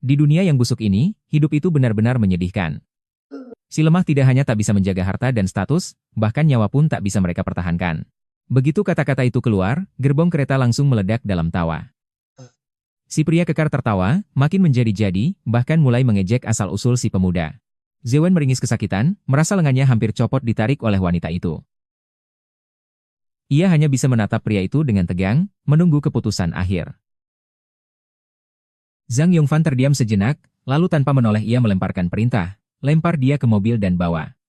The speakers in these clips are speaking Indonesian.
Di dunia yang busuk ini, hidup itu benar-benar menyedihkan. Si lemah tidak hanya tak bisa menjaga harta dan status, bahkan nyawa pun tak bisa mereka pertahankan. Begitu kata-kata itu keluar, gerbong kereta langsung meledak dalam tawa. Si pria kekar tertawa, makin menjadi-jadi, bahkan mulai mengejek asal-usul si pemuda. Zewen meringis kesakitan, merasa lengannya hampir copot ditarik oleh wanita itu. Ia hanya bisa menatap pria itu dengan tegang, menunggu keputusan akhir. Zhang Yongfan terdiam sejenak, lalu tanpa menoleh ia melemparkan perintah, lempar dia ke mobil dan bawa.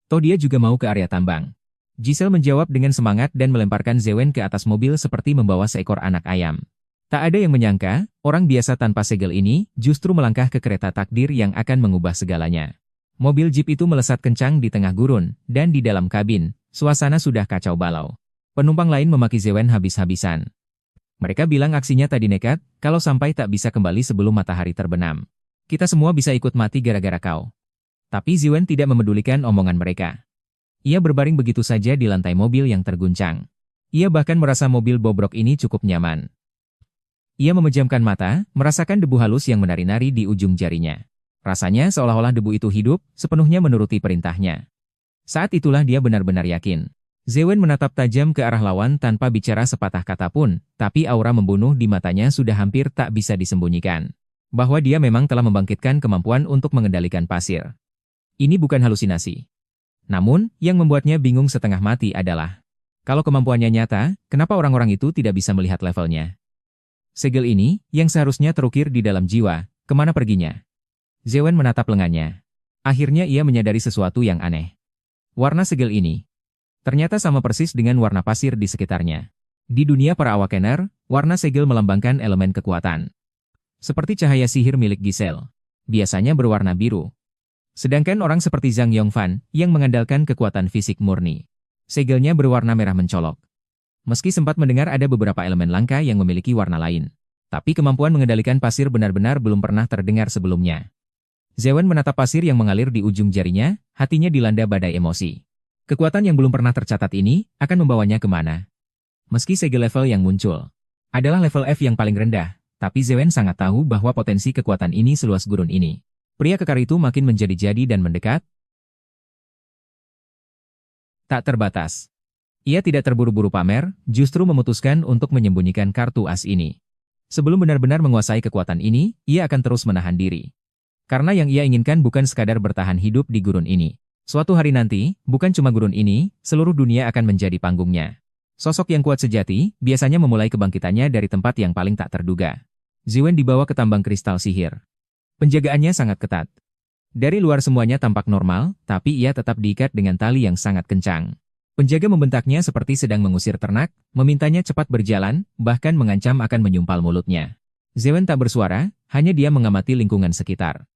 Toh dia juga mau ke area tambang. Giselle menjawab dengan semangat dan melemparkan Zewen ke atas mobil seperti membawa seekor anak ayam. Tak ada yang menyangka, orang biasa tanpa segel ini justru melangkah ke kereta takdir yang akan mengubah segalanya. Mobil jeep itu melesat kencang di tengah gurun, dan di dalam kabin, suasana sudah kacau balau. Penumpang lain memaki Zewen habis-habisan. Mereka bilang aksinya tadi nekat, kalau sampai tak bisa kembali sebelum matahari terbenam. Kita semua bisa ikut mati gara-gara kau. Tapi Zewen tidak memedulikan omongan mereka. Ia berbaring begitu saja di lantai mobil yang terguncang. Ia bahkan merasa mobil bobrok ini cukup nyaman. Ia memejamkan mata, merasakan debu halus yang menari-nari di ujung jarinya. Rasanya seolah-olah debu itu hidup, sepenuhnya menuruti perintahnya. Saat itulah dia benar-benar yakin. Zewen menatap tajam ke arah lawan tanpa bicara sepatah kata pun, tapi aura membunuh di matanya sudah hampir tak bisa disembunyikan. Bahwa dia memang telah membangkitkan kemampuan untuk mengendalikan pasir. Ini bukan halusinasi. Namun, yang membuatnya bingung setengah mati adalah, kalau kemampuannya nyata, kenapa orang-orang itu tidak bisa melihat levelnya? Segel ini, yang seharusnya terukir di dalam jiwa, kemana perginya? Zewen menatap lengannya. Akhirnya ia menyadari sesuatu yang aneh. Warna segel ini ternyata sama persis dengan warna pasir di sekitarnya. Di dunia para awakener, warna segel melambangkan elemen kekuatan. Seperti cahaya sihir milik Giselle. Biasanya berwarna biru. Sedangkan orang seperti Zhang Yongfan, yang mengandalkan kekuatan fisik murni. Segelnya berwarna merah mencolok. Meski sempat mendengar ada beberapa elemen langka yang memiliki warna lain. Tapi kemampuan mengendalikan pasir benar-benar belum pernah terdengar sebelumnya. Zewen menatap pasir yang mengalir di ujung jarinya, hatinya dilanda badai emosi. Kekuatan yang belum pernah tercatat ini, akan membawanya kemana? Meski segel level yang muncul adalah level F yang paling rendah, tapi Zewen sangat tahu bahwa potensi kekuatan ini seluas gurun ini. Pria kekar itu makin menjadi-jadi dan mendekat. Tak terbatas. Ia tidak terburu-buru pamer, justru memutuskan untuk menyembunyikan kartu as ini. Sebelum benar-benar menguasai kekuatan ini, ia akan terus menahan diri. Karena yang ia inginkan bukan sekadar bertahan hidup di gurun ini. Suatu hari nanti, bukan cuma gurun ini, seluruh dunia akan menjadi panggungnya. Sosok yang kuat sejati, biasanya memulai kebangkitannya dari tempat yang paling tak terduga. Zewen dibawa ke tambang kristal sihir. Penjagaannya sangat ketat. Dari luar semuanya tampak normal, tapi ia tetap diikat dengan tali yang sangat kencang. Penjaga membentaknya seperti sedang mengusir ternak, memintanya cepat berjalan, bahkan mengancam akan menyumpal mulutnya. Zewen tak bersuara, hanya dia mengamati lingkungan sekitar.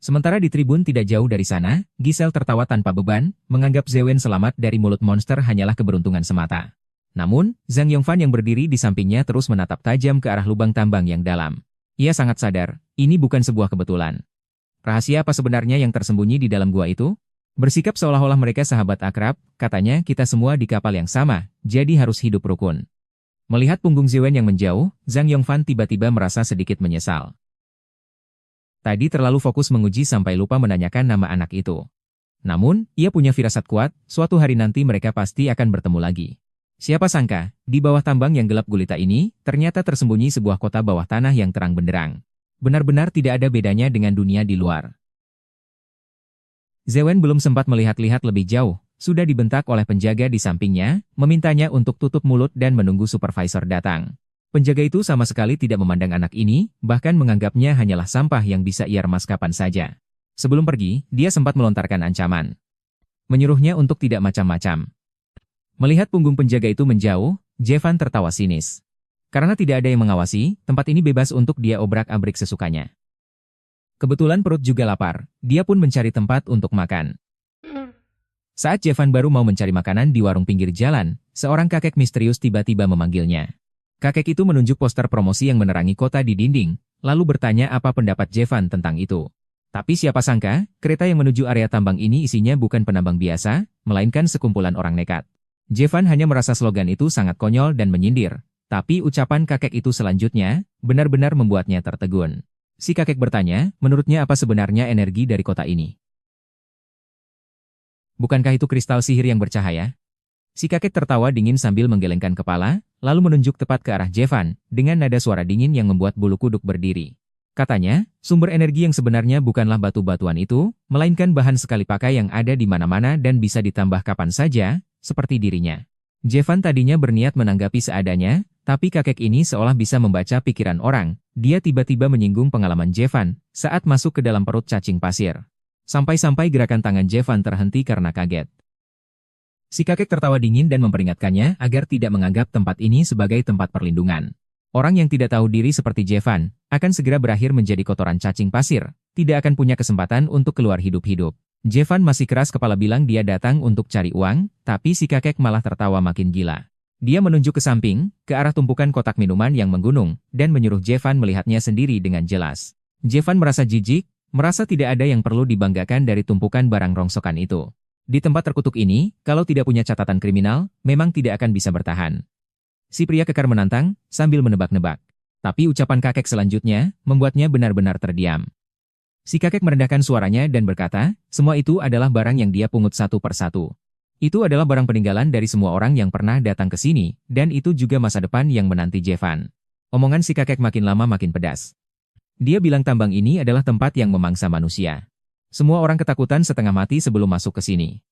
Sementara di tribun tidak jauh dari sana, Giselle tertawa tanpa beban, menganggap Zewen selamat dari mulut monster hanyalah keberuntungan semata. Namun, Zhang Yongfan yang berdiri di sampingnya terus menatap tajam ke arah lubang tambang yang dalam. Ia sangat sadar, ini bukan sebuah kebetulan. Rahasia apa sebenarnya yang tersembunyi di dalam gua itu? Bersikap seolah-olah mereka sahabat akrab, katanya kita semua di kapal yang sama, jadi harus hidup rukun. Melihat punggung Zewen yang menjauh, Zhang Yongfan tiba-tiba merasa sedikit menyesal. Tadi terlalu fokus menguji sampai lupa menanyakan nama anak itu. Namun, ia punya firasat kuat, suatu hari nanti mereka pasti akan bertemu lagi. Siapa sangka, di bawah tambang yang gelap gulita ini, ternyata tersembunyi sebuah kota bawah tanah yang terang benderang. Benar-benar tidak ada bedanya dengan dunia di luar. Zewen belum sempat melihat-lihat lebih jauh, sudah dibentak oleh penjaga di sampingnya, memintanya untuk tutup mulut dan menunggu supervisor datang. Penjaga itu sama sekali tidak memandang anak ini, bahkan menganggapnya hanyalah sampah yang bisa ia remas kapan saja. Sebelum pergi, dia sempat melontarkan ancaman. Menyuruhnya untuk tidak macam-macam. Melihat punggung penjaga itu menjauh, Jevan tertawa sinis. Karena tidak ada yang mengawasi, tempat ini bebas untuk dia obrak-abrik sesukanya. Kebetulan perut juga lapar, dia pun mencari tempat untuk makan. Saat Jevan baru mau mencari makanan di warung pinggir jalan, seorang kakek misterius tiba-tiba memanggilnya. Kakek itu menunjuk poster promosi yang menerangi kota di dinding, lalu bertanya apa pendapat Jevan tentang itu. Tapi siapa sangka, kereta yang menuju area tambang ini isinya bukan penambang biasa, melainkan sekumpulan orang nekat. Jevan hanya merasa slogan itu sangat konyol dan menyindir, tapi ucapan kakek itu selanjutnya, benar-benar membuatnya tertegun. Si kakek bertanya, menurutnya apa sebenarnya energi dari kota ini? Bukankah itu kristal sihir yang bercahaya? Si kakek tertawa dingin sambil menggelengkan kepala, lalu menunjuk tepat ke arah Jevan, dengan nada suara dingin yang membuat bulu kuduk berdiri. Katanya, sumber energi yang sebenarnya bukanlah batu-batuan itu, melainkan bahan sekali pakai yang ada di mana-mana dan bisa ditambah kapan saja, seperti dirinya. Jevan tadinya berniat menanggapi seadanya, tapi kakek ini seolah bisa membaca pikiran orang. Dia tiba-tiba menyinggung pengalaman Jevan saat masuk ke dalam perut cacing pasir. Sampai-sampai gerakan tangan Jevan terhenti karena kaget. Si kakek tertawa dingin dan memperingatkannya agar tidak menganggap tempat ini sebagai tempat perlindungan. Orang yang tidak tahu diri seperti Jevan akan segera berakhir menjadi kotoran cacing pasir, tidak akan punya kesempatan untuk keluar hidup-hidup. Jevan masih keras kepala bilang dia datang untuk cari uang, tapi si kakek malah tertawa makin gila. Dia menunjuk ke samping, ke arah tumpukan kotak minuman yang menggunung, dan menyuruh Jevan melihatnya sendiri dengan jelas. Jevan merasa jijik, merasa tidak ada yang perlu dibanggakan dari tumpukan barang rongsokan itu. Di tempat terkutuk ini, kalau tidak punya catatan kriminal, memang tidak akan bisa bertahan. Si pria kekar menantang, sambil menebak-nebak. Tapi ucapan kakek selanjutnya, membuatnya benar-benar terdiam. Si kakek merendahkan suaranya dan berkata, semua itu adalah barang yang dia pungut satu persatu. Itu adalah barang peninggalan dari semua orang yang pernah datang ke sini, dan itu juga masa depan yang menanti Jevan. Omongan si kakek makin lama makin pedas. Dia bilang tambang ini adalah tempat yang memangsa manusia. Semua orang ketakutan setengah mati sebelum masuk ke sini.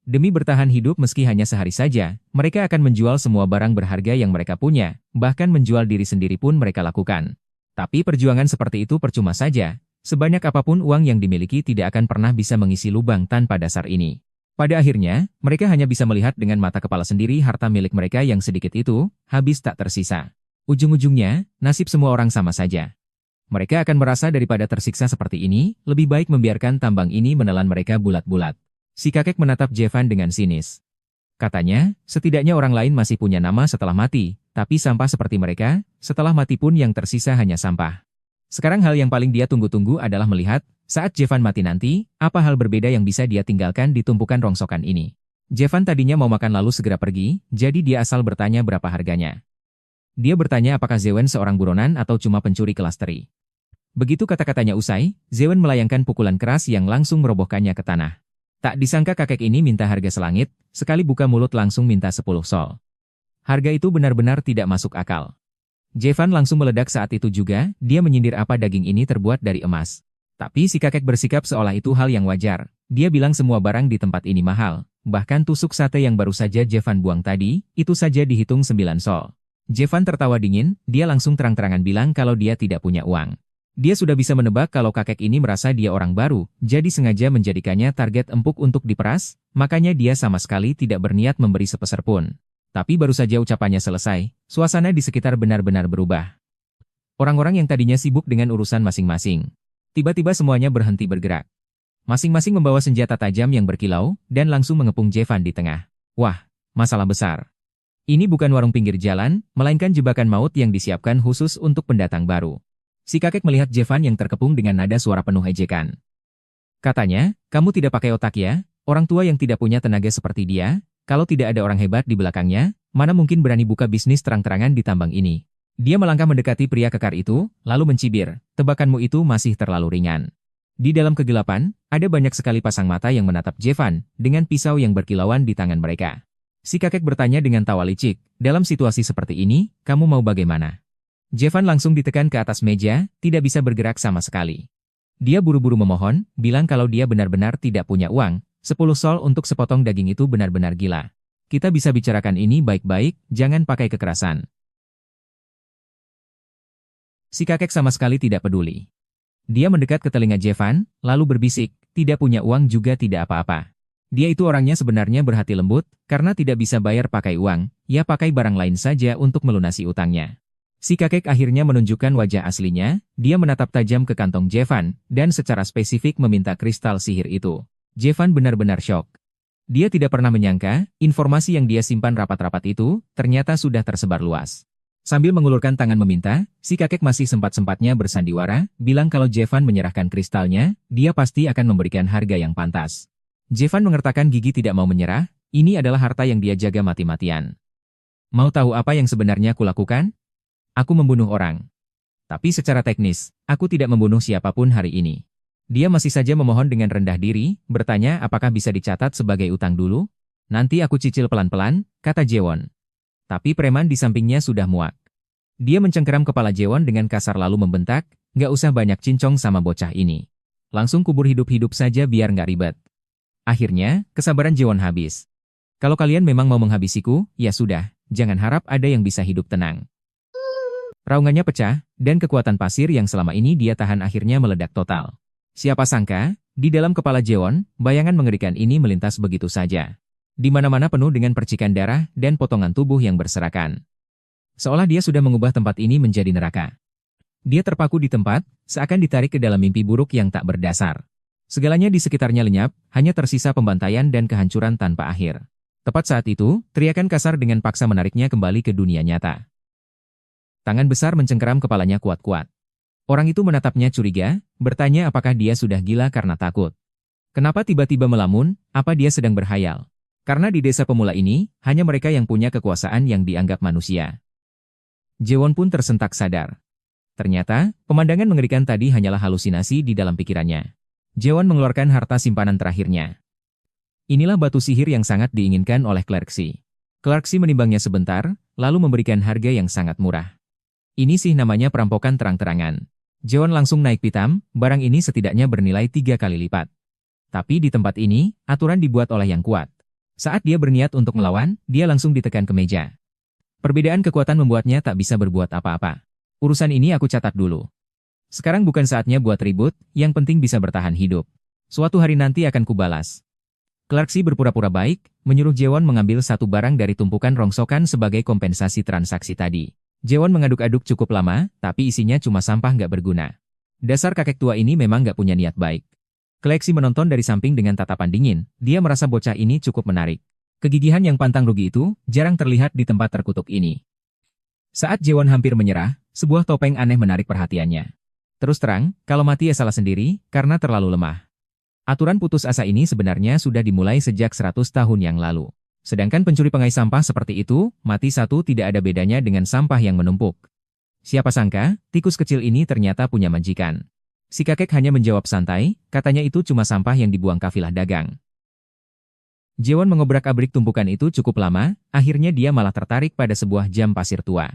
Demi bertahan hidup meski hanya sehari saja, mereka akan menjual semua barang berharga yang mereka punya, bahkan menjual diri sendiri pun mereka lakukan. Tapi perjuangan seperti itu percuma saja, sebanyak apapun uang yang dimiliki tidak akan pernah bisa mengisi lubang tanpa dasar ini. Pada akhirnya, mereka hanya bisa melihat dengan mata kepala sendiri harta milik mereka yang sedikit itu, habis tak tersisa. Ujung-ujungnya, nasib semua orang sama saja. Mereka akan merasa daripada tersiksa seperti ini, lebih baik membiarkan tambang ini menelan mereka bulat-bulat. Si kakek menatap Jevan dengan sinis. Katanya, setidaknya orang lain masih punya nama setelah mati, tapi sampah seperti mereka, setelah mati pun yang tersisa hanya sampah. Sekarang hal yang paling dia tunggu-tunggu adalah melihat, saat Jevan mati nanti, apa hal berbeda yang bisa dia tinggalkan di tumpukan rongsokan ini. Jevan tadinya mau makan lalu segera pergi, jadi dia asal bertanya berapa harganya. Dia bertanya apakah Zewen seorang buronan atau cuma pencuri kelas teri. Begitu kata-katanya usai, Zewen melayangkan pukulan keras yang langsung merobohkannya ke tanah. Tak disangka kakek ini minta harga selangit, sekali buka mulut langsung minta 10 sol. Harga itu benar-benar tidak masuk akal. Jevan langsung meledak saat itu juga, dia menyindir apa daging ini terbuat dari emas. Tapi si kakek bersikap seolah itu hal yang wajar. Dia bilang semua barang di tempat ini mahal, bahkan tusuk sate yang baru saja Jevan buang tadi, itu saja dihitung 9 sol. Jevan tertawa dingin, dia langsung terang-terangan bilang kalau dia tidak punya uang. Dia sudah bisa menebak kalau kakek ini merasa dia orang baru, jadi sengaja menjadikannya target empuk untuk diperas, makanya dia sama sekali tidak berniat memberi sepeser pun. Tapi baru saja ucapannya selesai, suasana di sekitar benar-benar berubah. Orang-orang yang tadinya sibuk dengan urusan masing-masing, tiba-tiba semuanya berhenti bergerak. Masing-masing membawa senjata tajam yang berkilau, dan langsung mengepung Jevan di tengah. Wah, masalah besar. Ini bukan warung pinggir jalan, melainkan jebakan maut yang disiapkan khusus untuk pendatang baru. Si kakek melihat Jevan yang terkepung dengan nada suara penuh ejekan. Katanya, kamu tidak pakai otak ya, orang tua yang tidak punya tenaga seperti dia, kalau tidak ada orang hebat di belakangnya, mana mungkin berani buka bisnis terang-terangan di tambang ini. Dia melangkah mendekati pria kekar itu, lalu mencibir, tebakanmu itu masih terlalu ringan. Di dalam kegelapan, ada banyak sekali pasang mata yang menatap Jevan, dengan pisau yang berkilauan di tangan mereka. Si kakek bertanya dengan tawa licik, dalam situasi seperti ini, kamu mau bagaimana? Jevan langsung ditekan ke atas meja, tidak bisa bergerak sama sekali. Dia buru-buru memohon, bilang kalau dia benar-benar tidak punya uang, 10 sol untuk sepotong daging itu benar-benar gila. Kita bisa bicarakan ini baik-baik, jangan pakai kekerasan. Si kakek sama sekali tidak peduli. Dia mendekat ke telinga Jevan, lalu berbisik, tidak punya uang juga tidak apa-apa. Dia itu orangnya sebenarnya berhati lembut, karena tidak bisa bayar pakai uang, ya pakai barang lain saja untuk melunasi utangnya. Si kakek akhirnya menunjukkan wajah aslinya, dia menatap tajam ke kantong Jevan, dan secara spesifik meminta kristal sihir itu. Jevan benar-benar syok. Dia tidak pernah menyangka, informasi yang dia simpan rapat-rapat itu, ternyata sudah tersebar luas. Sambil mengulurkan tangan meminta, si kakek masih sempat-sempatnya bersandiwara, bilang kalau Jevan menyerahkan kristalnya, dia pasti akan memberikan harga yang pantas. Jevan mengertakkan gigi tidak mau menyerah, ini adalah harta yang dia jaga mati-matian. Mau tahu apa yang sebenarnya kulakukan? Aku membunuh orang. Tapi secara teknis, aku tidak membunuh siapapun hari ini. Dia masih saja memohon dengan rendah diri, bertanya apakah bisa dicatat sebagai utang dulu? Nanti aku cicil pelan-pelan, kata Jewon. Tapi preman di sampingnya sudah muak. Dia mencengkeram kepala Jewon dengan kasar lalu membentak, nggak usah banyak cincong sama bocah ini. Langsung kubur hidup-hidup saja biar nggak ribet. Akhirnya, kesabaran Jewon habis. Kalau kalian memang mau menghabisiku, ya sudah, jangan harap ada yang bisa hidup tenang. Raungannya pecah, dan kekuatan pasir yang selama ini dia tahan akhirnya meledak total. Siapa sangka, di dalam kepala Jewon, bayangan mengerikan ini melintas begitu saja. Di mana-mana penuh dengan percikan darah dan potongan tubuh yang berserakan. Seolah dia sudah mengubah tempat ini menjadi neraka. Dia terpaku di tempat, seakan ditarik ke dalam mimpi buruk yang tak berdasar. Segalanya di sekitarnya lenyap, hanya tersisa pembantaian dan kehancuran tanpa akhir. Tepat saat itu, teriakan kasar dengan paksa menariknya kembali ke dunia nyata. Tangan besar mencengkeram kepalanya kuat-kuat. Orang itu menatapnya curiga, bertanya apakah dia sudah gila karena takut. Kenapa tiba-tiba melamun, apa dia sedang berhayal? Karena di desa pemula ini, hanya mereka yang punya kekuasaan yang dianggap manusia. Jewon pun tersentak sadar. Ternyata, pemandangan mengerikan tadi hanyalah halusinasi di dalam pikirannya. Jewon mengeluarkan harta simpanan terakhirnya. Inilah batu sihir yang sangat diinginkan oleh Clerksy. Clerksy menimbangnya sebentar, lalu memberikan harga yang sangat murah. Ini sih namanya perampokan terang-terangan. Jewon langsung naik pitam, barang ini setidaknya bernilai 3 kali lipat. Tapi di tempat ini, aturan dibuat oleh yang kuat. Saat dia berniat untuk melawan, dia langsung ditekan ke meja. Perbedaan kekuatan membuatnya tak bisa berbuat apa-apa. Urusan ini aku catat dulu. Sekarang bukan saatnya buat ribut, yang penting bisa bertahan hidup. Suatu hari nanti akan kubalas. Clerksy berpura-pura baik, menyuruh Jewon mengambil satu barang dari tumpukan rongsokan sebagai kompensasi transaksi tadi. Jewon mengaduk-aduk cukup lama, tapi isinya cuma sampah nggak berguna. Dasar kakek tua ini memang nggak punya niat baik. Clerksy menonton dari samping dengan tatapan dingin, dia merasa bocah ini cukup menarik. Kegigihan yang pantang rugi itu, jarang terlihat di tempat terkutuk ini. Saat Jewon hampir menyerah, sebuah topeng aneh menarik perhatiannya. Terus terang, kalau mati ya salah sendiri, karena terlalu lemah. Aturan putus asa ini sebenarnya sudah dimulai sejak 100 tahun yang lalu. Sedangkan pencuri pengai sampah seperti itu, mati satu tidak ada bedanya dengan sampah yang menumpuk. Siapa sangka, tikus kecil ini ternyata punya majikan. Si kakek hanya menjawab santai, katanya itu cuma sampah yang dibuang kafilah dagang. Jewon mengobrak-abrik tumpukan itu cukup lama, akhirnya dia malah tertarik pada sebuah jam pasir tua.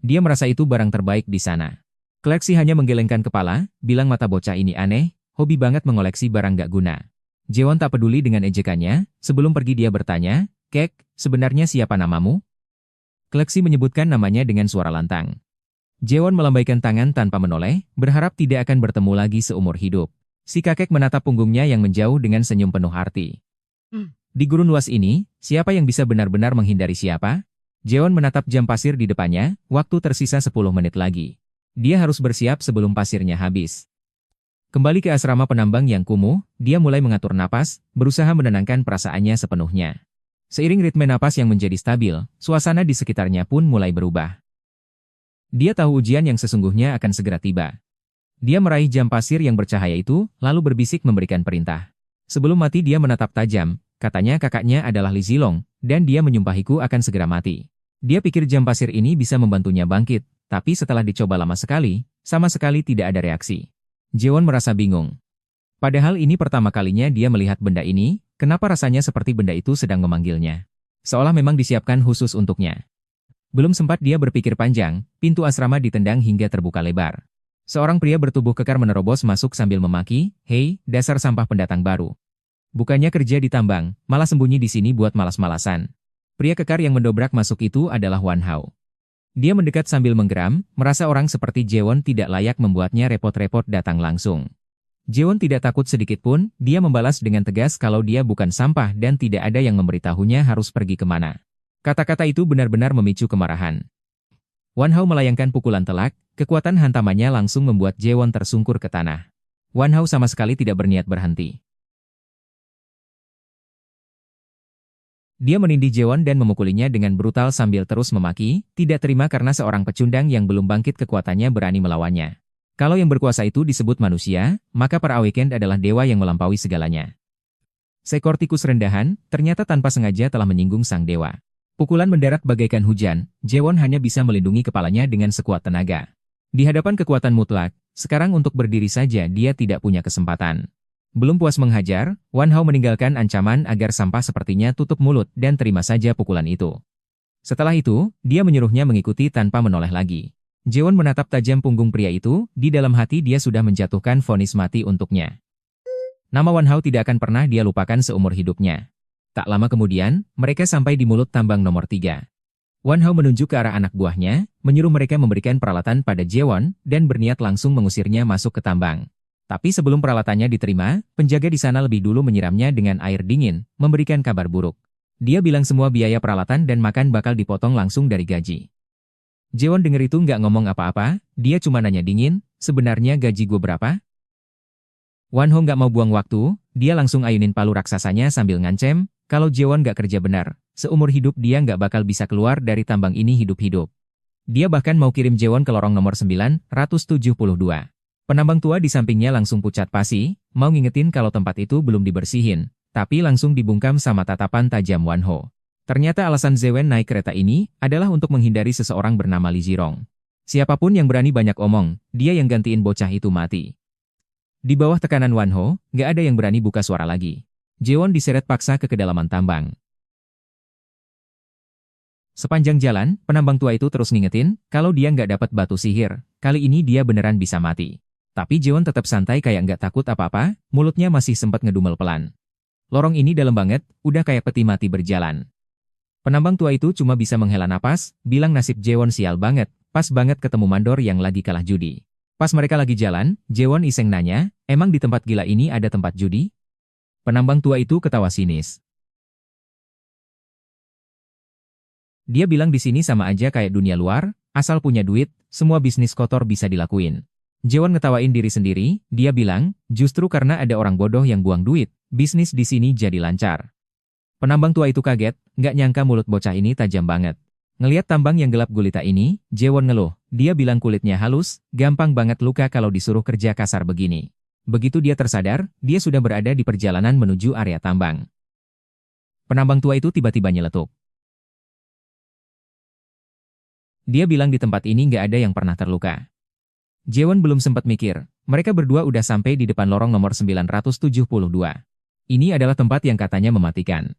Dia merasa itu barang terbaik di sana. Clerksy hanya menggelengkan kepala, bilang mata bocah ini aneh, hobi banget mengoleksi barang gak guna. Jewon tak peduli dengan ejekannya, sebelum pergi dia bertanya, Kek, sebenarnya siapa namamu? Clerksy menyebutkan namanya dengan suara lantang. Jewon melambaikan tangan tanpa menoleh, berharap tidak akan bertemu lagi seumur hidup. Si kakek menatap punggungnya yang menjauh dengan senyum penuh arti. Di gurun luas ini, siapa yang bisa benar-benar menghindari siapa? Jewon menatap jam pasir di depannya, waktu tersisa 10 menit lagi. Dia harus bersiap sebelum pasirnya habis. Kembali ke asrama penambang yang kumuh, dia mulai mengatur napas, berusaha menenangkan perasaannya sepenuhnya. Seiring ritme napas yang menjadi stabil, suasana di sekitarnya pun mulai berubah. Dia tahu ujian yang sesungguhnya akan segera tiba. Dia meraih jam pasir yang bercahaya itu, lalu berbisik memberikan perintah. Sebelum mati dia menatap tajam, katanya kakaknya adalah Li Zilong, dan dia menyumpahiku akan segera mati. Dia pikir jam pasir ini bisa membantunya bangkit, tapi setelah dicoba lama sekali, sama sekali tidak ada reaksi. Jewon merasa bingung. Padahal ini pertama kalinya dia melihat benda ini, kenapa rasanya seperti benda itu sedang memanggilnya. Seolah memang disiapkan khusus untuknya. Belum sempat dia berpikir panjang, pintu asrama ditendang hingga terbuka lebar. Seorang pria bertubuh kekar menerobos masuk sambil memaki, "Hei, dasar sampah pendatang baru. Bukannya kerja di tambang, malah sembunyi di sini buat malas-malasan." Pria kekar yang mendobrak masuk itu adalah Wan Hao. Dia mendekat sambil menggeram, merasa orang seperti Jewon tidak layak membuatnya repot-repot datang langsung. Jewon tidak takut sedikit pun, dia membalas dengan tegas kalau dia bukan sampah dan tidak ada yang memberitahunya harus pergi kemana. Kata-kata itu benar-benar memicu kemarahan. Wan Hao melayangkan pukulan telak, kekuatan hantamannya langsung membuat Jewon tersungkur ke tanah. Wan Hao sama sekali tidak berniat berhenti. Dia menindih Jewon dan memukulinya dengan brutal sambil terus memaki, tidak terima karena seorang pecundang yang belum bangkit kekuatannya berani melawannya. Kalau yang berkuasa itu disebut manusia, maka para Awakened adalah dewa yang melampaui segalanya. Seekor tikus rendahan, ternyata tanpa sengaja telah menyinggung sang dewa. Pukulan mendarat bagaikan hujan, Jewon hanya bisa melindungi kepalanya dengan sekuat tenaga. Di hadapan kekuatan mutlak, sekarang untuk berdiri saja dia tidak punya kesempatan. Belum puas menghajar, Wan Hao meninggalkan ancaman agar sampah sepertinya tutup mulut dan terima saja pukulan itu. Setelah itu, dia menyuruhnya mengikuti tanpa menoleh lagi. Jewon menatap tajam punggung pria itu, di dalam hati dia sudah menjatuhkan vonis mati untuknya. Nama Wan Hao tidak akan pernah dia lupakan seumur hidupnya. Tak lama kemudian, mereka sampai di mulut tambang nomor 3. Wan Hao menunjuk ke arah anak buahnya, menyuruh mereka memberikan peralatan pada Jewon, dan berniat langsung mengusirnya masuk ke tambang. Tapi sebelum peralatannya diterima, penjaga di sana lebih dulu menyiramnya dengan air dingin, memberikan kabar buruk. Dia bilang semua biaya peralatan dan makan bakal dipotong langsung dari gaji. Jewon denger itu nggak ngomong apa-apa, dia cuma nanya dingin, sebenarnya gaji gue berapa? Wan Hao nggak mau buang waktu, dia langsung ayunin palu raksasanya sambil ngancem, kalau Jewon nggak kerja benar, seumur hidup dia nggak bakal bisa keluar dari tambang ini hidup-hidup. Dia bahkan mau kirim Jewon ke lorong nomor 972. Penambang tua di sampingnya langsung pucat pasi, mau ngingetin kalau tempat itu belum dibersihin, tapi langsung dibungkam sama tatapan tajam Wan Hao. Ternyata alasan Zewen naik kereta ini adalah untuk menghindari seseorang bernama Li Zirong. Siapapun yang berani banyak omong, dia yang gantiin bocah itu mati. Di bawah tekanan Wan Hao, nggak ada yang berani buka suara lagi. Jewon diseret paksa ke kedalaman tambang. Sepanjang jalan, penambang tua itu terus ngingetin, kalau dia nggak dapat batu sihir, kali ini dia beneran bisa mati. Tapi Jewon tetap santai kayak nggak takut apa-apa, mulutnya masih sempat ngedumel pelan. Lorong ini dalam banget, udah kayak peti mati berjalan. Penambang tua itu cuma bisa menghela napas, bilang nasib Jewon sial banget, pas banget ketemu mandor yang lagi kalah judi. Pas mereka lagi jalan, Jewon iseng nanya, emang di tempat gila ini ada tempat judi? Penambang tua itu ketawa sinis. Dia bilang di sini sama aja kayak dunia luar, asal punya duit, semua bisnis kotor bisa dilakuin. Jewon ngetawain diri sendiri, dia bilang, justru karena ada orang bodoh yang buang duit, bisnis di sini jadi lancar. Penambang tua itu kaget, nggak nyangka mulut bocah ini tajam banget. Ngeliat tambang yang gelap gulita ini, Jewon ngeluh, dia bilang kulitnya halus, gampang banget luka kalau disuruh kerja kasar begini. Begitu dia tersadar, dia sudah berada di perjalanan menuju area tambang. Penambang tua itu tiba-tiba nyeletuk. Dia bilang di tempat ini nggak ada yang pernah terluka. Jewon belum sempat mikir, mereka berdua udah sampai di depan lorong nomor 972. Ini adalah tempat yang katanya mematikan.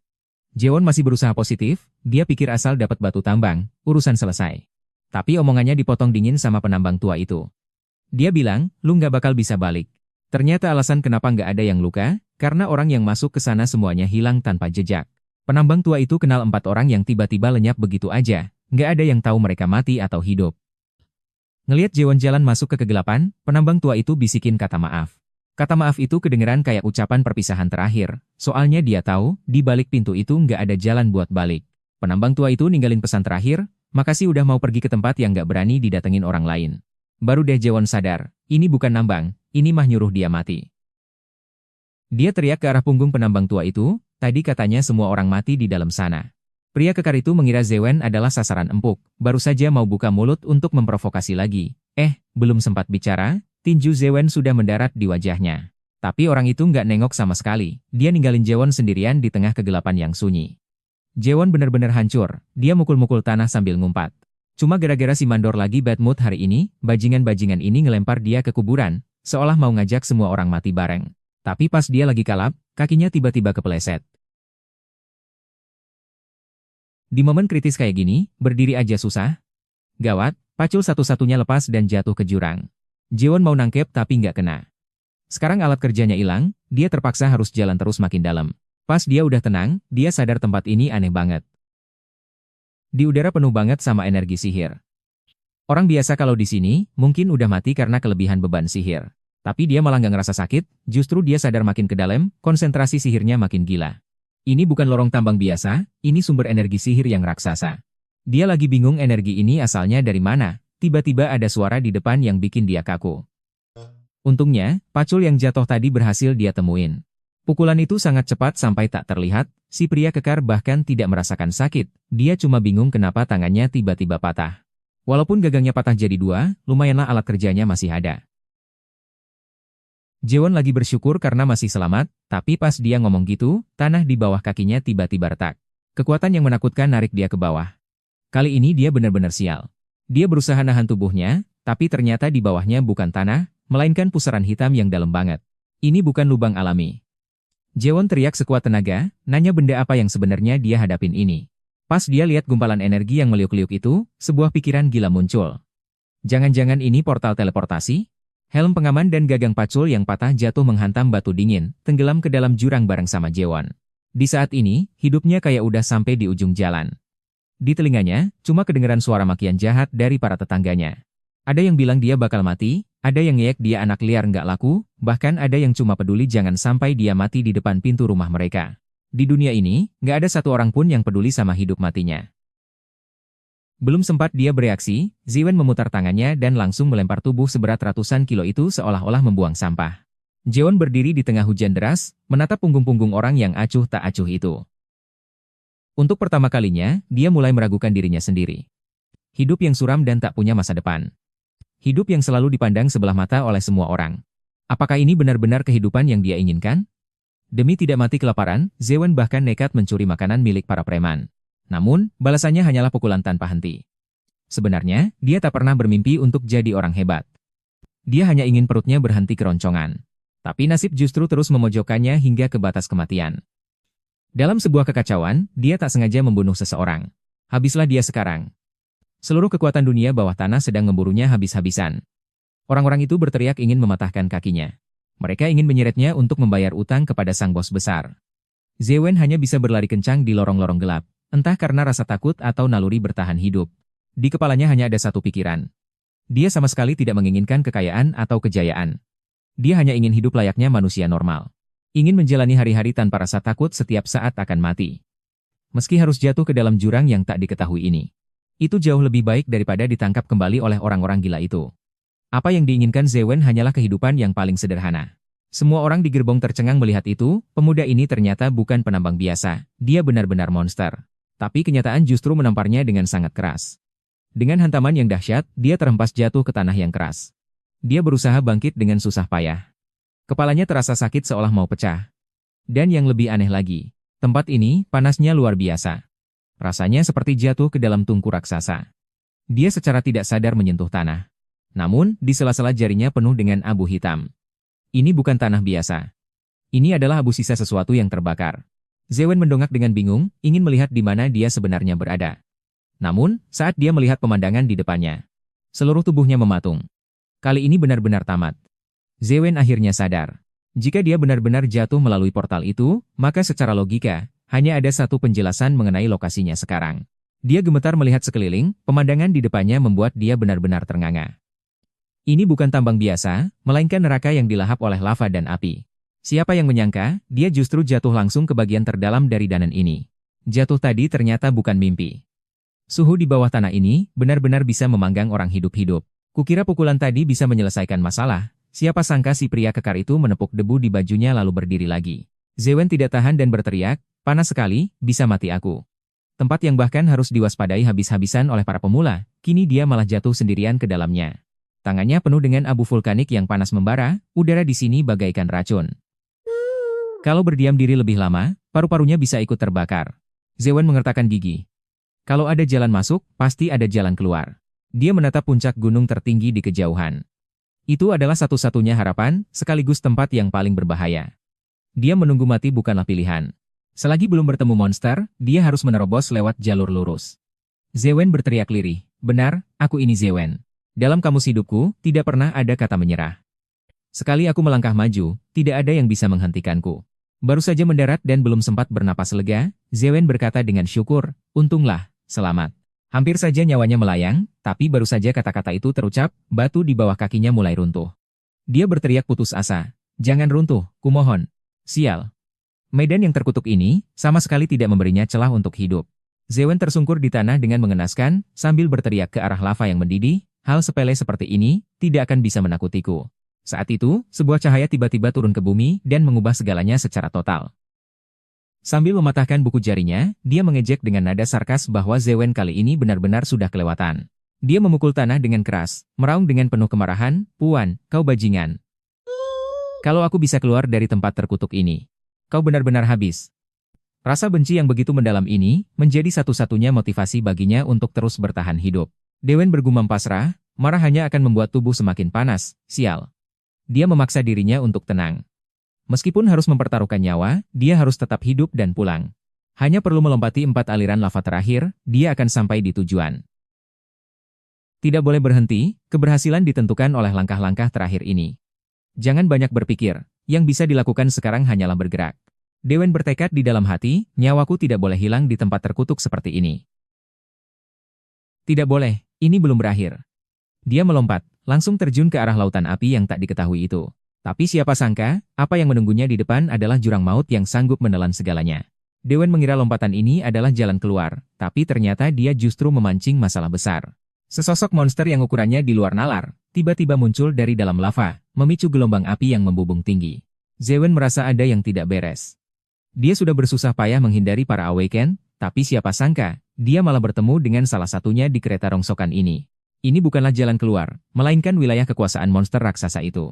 Jewon masih berusaha positif, dia pikir asal dapat batu tambang, urusan selesai. Tapi omongannya dipotong dingin sama penambang tua itu. Dia bilang, lu nggak bakal bisa balik. Ternyata alasan kenapa nggak ada yang luka, karena orang yang masuk ke sana semuanya hilang tanpa jejak. Penambang tua itu kenal 4 orang yang tiba-tiba lenyap begitu aja, nggak ada yang tahu mereka mati atau hidup. Ngelihat Jewon jalan masuk ke kegelapan, penambang tua itu bisikin kata maaf. Kata maaf itu kedengeran kayak ucapan perpisahan terakhir, soalnya dia tahu, di balik pintu itu nggak ada jalan buat balik. Penambang tua itu ninggalin pesan terakhir, makasih udah mau pergi ke tempat yang nggak berani didatengin orang lain. Baru deh Jewon sadar, ini bukan nambang, ini mah nyuruh dia mati. Dia teriak ke arah punggung penambang tua itu, tadi katanya semua orang mati di dalam sana. Pria kekar itu mengira Zewen adalah sasaran empuk, baru saja mau buka mulut untuk memprovokasi lagi. Belum sempat bicara, tinju Zewen sudah mendarat di wajahnya. Tapi orang itu nggak nengok sama sekali, dia ninggalin Jewon sendirian di tengah kegelapan yang sunyi. Jewon benar-benar hancur, dia mukul-mukul tanah sambil ngumpat. Cuma gara-gara si mandor lagi bad mood hari ini, bajingan-bajingan ini ngelempar dia ke kuburan, seolah mau ngajak semua orang mati bareng. Tapi pas dia lagi kalap, kakinya tiba-tiba kepeleset. Di momen kritis kayak gini, berdiri aja susah. Gawat, pacul satu-satunya lepas dan jatuh ke jurang. Jewon mau nangkep tapi nggak kena. Sekarang alat kerjanya hilang, dia terpaksa harus jalan terus makin dalam. Pas dia udah tenang, dia sadar tempat ini aneh banget. Di udara penuh banget sama energi sihir. Orang biasa kalau di sini, mungkin udah mati karena kelebihan beban sihir. Tapi dia malah nggak ngerasa sakit, justru dia sadar makin ke dalam, konsentrasi sihirnya makin gila. Ini bukan lorong tambang biasa, ini sumber energi sihir yang raksasa. Dia lagi bingung energi ini asalnya dari mana, tiba-tiba ada suara di depan yang bikin dia kaku. Untungnya, pacul yang jatuh tadi berhasil dia temuin. Pukulan itu sangat cepat sampai tak terlihat, si pria kekar bahkan tidak merasakan sakit, dia cuma bingung kenapa tangannya tiba-tiba patah. Walaupun gagangnya patah jadi 2, lumayanlah alat kerjanya masih ada. Jewon lagi bersyukur karena masih selamat, tapi pas dia ngomong gitu, tanah di bawah kakinya tiba-tiba retak. Kekuatan yang menakutkan narik dia ke bawah. Kali ini dia benar-benar sial. Dia berusaha nahan tubuhnya, Tapi ternyata di bawahnya bukan tanah, melainkan pusaran hitam yang dalam banget. Ini bukan lubang alami. Jaewon teriak sekuat tenaga, nanya benda apa yang sebenarnya dia hadapin ini. Pas dia lihat gumpalan energi yang meliuk-liuk itu, sebuah pikiran gila muncul. Jangan-jangan ini portal teleportasi? Helm pengaman dan gagang pacul yang patah jatuh menghantam batu dingin, tenggelam ke dalam jurang bareng sama Jaewon. Di saat ini, hidupnya kayak udah sampai di ujung jalan. Di telinganya, cuma kedengeran suara makian jahat dari para tetangganya. Ada yang bilang dia bakal mati, ada yang ngeyek dia anak liar nggak laku, bahkan ada yang cuma peduli jangan sampai dia mati di depan pintu rumah mereka. Di dunia ini, nggak ada satu orang pun yang peduli sama hidup matinya. Belum sempat dia bereaksi, Ziwen memutar tangannya dan langsung melempar tubuh seberat ratusan kilo itu seolah-olah membuang sampah. Jaewon berdiri di tengah hujan deras, menatap punggung-punggung orang yang acuh tak acuh itu. Untuk pertama kalinya, dia mulai meragukan dirinya sendiri. Hidup yang suram dan tak punya masa depan. Hidup yang selalu dipandang sebelah mata oleh semua orang. Apakah ini benar-benar kehidupan yang dia inginkan? Demi tidak mati kelaparan, Ziwen bahkan nekat mencuri makanan milik para preman. Namun, balasannya hanyalah pukulan tanpa henti. Sebenarnya, dia tak pernah bermimpi untuk jadi orang hebat. Dia hanya ingin perutnya berhenti keroncongan. Tapi nasib justru terus memojokkannya hingga ke batas kematian. Dalam sebuah kekacauan, dia tak sengaja membunuh seseorang. Habislah dia sekarang. Seluruh kekuatan dunia bawah tanah sedang memburunya habis-habisan. Orang-orang itu berteriak ingin mematahkan kakinya. Mereka ingin menyeretnya untuk membayar utang kepada sang bos besar. Ziwen hanya bisa berlari kencang di lorong-lorong gelap, entah karena rasa takut atau naluri bertahan hidup. Di kepalanya hanya ada satu pikiran. Dia sama sekali tidak menginginkan kekayaan atau kejayaan. Dia hanya ingin hidup layaknya manusia normal. Ingin menjalani hari-hari tanpa rasa takut setiap saat akan mati. Meski harus jatuh ke dalam jurang yang tak diketahui ini. Itu jauh lebih baik daripada ditangkap kembali oleh orang-orang gila itu. Apa yang diinginkan Ziwen hanyalah kehidupan yang paling sederhana. Semua orang di gerbong tercengang melihat itu, pemuda ini ternyata bukan penambang biasa, dia benar-benar monster. Tapi kenyataan justru menamparnya dengan sangat keras. Dengan hantaman yang dahsyat, dia terhempas jatuh ke tanah yang keras. Dia berusaha bangkit dengan susah payah. Kepalanya terasa sakit seolah mau pecah. Dan yang lebih aneh lagi, tempat ini panasnya luar biasa. Rasanya seperti jatuh ke dalam tungku raksasa. Dia secara tidak sadar menyentuh tanah. Namun, di sela-sela jarinya penuh dengan abu hitam. Ini bukan tanah biasa. Ini adalah abu sisa sesuatu yang terbakar. Ziwen mendongak dengan bingung, ingin melihat di mana dia sebenarnya berada. Namun, saat dia melihat pemandangan di depannya, seluruh tubuhnya mematung. Kali ini benar-benar tamat. Ziwen akhirnya sadar. Jika dia benar-benar jatuh melalui portal itu, maka secara logika, hanya ada satu penjelasan mengenai lokasinya sekarang. Dia gemetar melihat sekeliling, pemandangan di depannya membuat dia benar-benar ternganga. Ini bukan tambang biasa, melainkan neraka yang dilahap oleh lava dan api. Siapa yang menyangka, dia justru jatuh langsung ke bagian terdalam dari danan ini. Jatuh tadi ternyata bukan mimpi. Suhu di bawah tanah ini benar-benar bisa memanggang orang hidup-hidup. Kukira pukulan tadi bisa menyelesaikan masalah. Siapa sangka si pria kekar itu menepuk debu di bajunya lalu berdiri lagi. Ziwen tidak tahan dan berteriak, panas sekali, bisa mati aku. Tempat yang bahkan harus diwaspadai habis-habisan oleh para pemula, kini dia malah jatuh sendirian ke dalamnya. Tangannya penuh dengan abu vulkanik yang panas membara, udara di sini bagaikan racun. Kalau berdiam diri lebih lama, paru-parunya bisa ikut terbakar. Ziwen mengertakkan gigi. Kalau ada jalan masuk, pasti ada jalan keluar. Dia menatap puncak gunung tertinggi di kejauhan. Itu adalah satu-satunya harapan, sekaligus tempat yang paling berbahaya. Dia menunggu mati bukanlah pilihan. Selagi belum bertemu monster, dia harus menerobos lewat jalur lurus. Ziwen berteriak lirih, benar, aku ini Ziwen. Dalam kamus hidupku, tidak pernah ada kata menyerah. Sekali aku melangkah maju, tidak ada yang bisa menghentikanku. Baru saja mendarat dan belum sempat bernapas lega, Ziwen berkata dengan syukur, untunglah, selamat. Hampir saja nyawanya melayang, tapi baru saja kata-kata itu terucap, batu di bawah kakinya mulai runtuh. Dia berteriak putus asa, jangan runtuh, kumohon. Sial. Medan yang terkutuk ini, sama sekali tidak memberinya celah untuk hidup. Ziwen tersungkur di tanah dengan mengenaskan, sambil berteriak ke arah lava yang mendidih, hal sepele seperti ini, tidak akan bisa menakutiku. Saat itu, sebuah cahaya tiba-tiba turun ke bumi dan mengubah segalanya secara total. Sambil mematahkan buku jarinya, dia mengejek dengan nada sarkas bahwa Ziwen kali ini benar-benar sudah kelewatan. Dia memukul tanah dengan keras, meraung dengan penuh kemarahan, "Puan, kau bajingan. Kalau aku bisa keluar dari tempat terkutuk ini, kau benar-benar habis." Rasa benci yang begitu mendalam ini, menjadi satu-satunya motivasi baginya untuk terus bertahan hidup. Dewen bergumam pasrah, Marah hanya akan membuat tubuh semakin panas, sial. Dia memaksa dirinya untuk tenang. Meskipun harus mempertaruhkan nyawa, dia harus tetap hidup dan pulang. Hanya perlu melompati 4 aliran lava terakhir, dia akan sampai di tujuan. Tidak boleh berhenti, keberhasilan ditentukan oleh langkah-langkah terakhir ini. Jangan banyak berpikir, yang bisa dilakukan sekarang hanyalah bergerak. Dewen bertekad di dalam hati, nyawaku tidak boleh hilang di tempat terkutuk seperti ini. Tidak boleh, ini belum berakhir. Dia melompat, langsung terjun ke arah lautan api yang tak diketahui itu. Tapi siapa sangka, apa yang menunggunya di depan adalah jurang maut yang sanggup menelan segalanya. Dewen mengira lompatan ini adalah jalan keluar, tapi ternyata dia justru memancing masalah besar. Sesosok monster yang ukurannya di luar nalar, tiba-tiba muncul dari dalam lava, memicu gelombang api yang membubung tinggi. Zewen merasa ada yang tidak beres. Dia sudah bersusah payah menghindari para Awaken, tapi siapa sangka, dia malah bertemu dengan salah satunya di kereta rongsokan ini. Ini bukanlah jalan keluar, melainkan wilayah kekuasaan monster raksasa itu.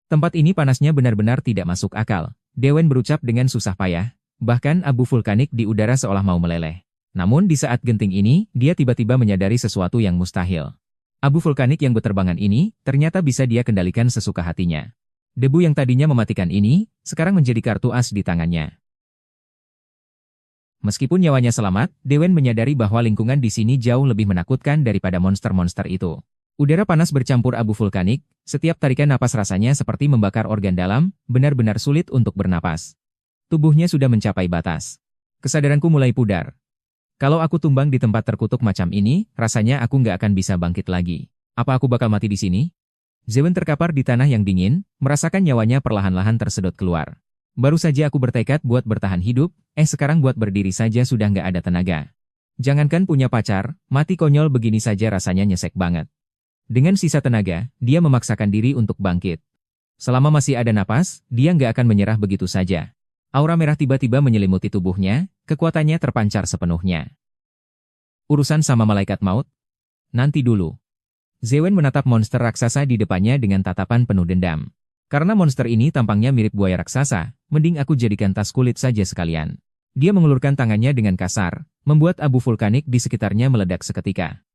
Tempat ini panasnya benar-benar tidak masuk akal. Dewen berucap dengan susah payah, bahkan abu vulkanik di udara seolah mau meleleh. Namun di saat genting ini, dia tiba-tiba menyadari sesuatu yang mustahil. Abu vulkanik yang berterbangan ini, ternyata bisa dia kendalikan sesuka hatinya. Debu yang tadinya mematikan ini, sekarang menjadi kartu as di tangannya. Meskipun nyawanya selamat, Dewen menyadari bahwa lingkungan di sini jauh lebih menakutkan daripada monster-monster itu. Udara panas bercampur abu vulkanik, setiap tarikan napas rasanya seperti membakar organ dalam, benar-benar sulit untuk bernapas. Tubuhnya sudah mencapai batas. Kesadaranku mulai pudar. Kalau aku tumbang di tempat terkutuk macam ini, rasanya aku nggak akan bisa bangkit lagi. Apa aku bakal mati di sini? Zewen terkapar di tanah yang dingin, merasakan nyawanya perlahan-lahan tersedot keluar. Baru saja aku bertekad buat bertahan hidup, sekarang buat berdiri saja sudah nggak ada tenaga. Jangankan punya pacar, mati konyol begini saja rasanya nyesek banget. Dengan sisa tenaga, dia memaksakan diri untuk bangkit. Selama masih ada napas, dia nggak akan menyerah begitu saja. Aura merah tiba-tiba menyelimuti tubuhnya, kekuatannya terpancar sepenuhnya. Urusan sama malaikat maut? Nanti dulu. Zewen menatap monster raksasa di depannya dengan tatapan penuh dendam. Karena monster ini tampangnya mirip buaya raksasa, mending aku jadikan tas kulit saja sekalian. Dia mengulurkan tangannya dengan kasar, membuat abu vulkanik di sekitarnya meledak seketika.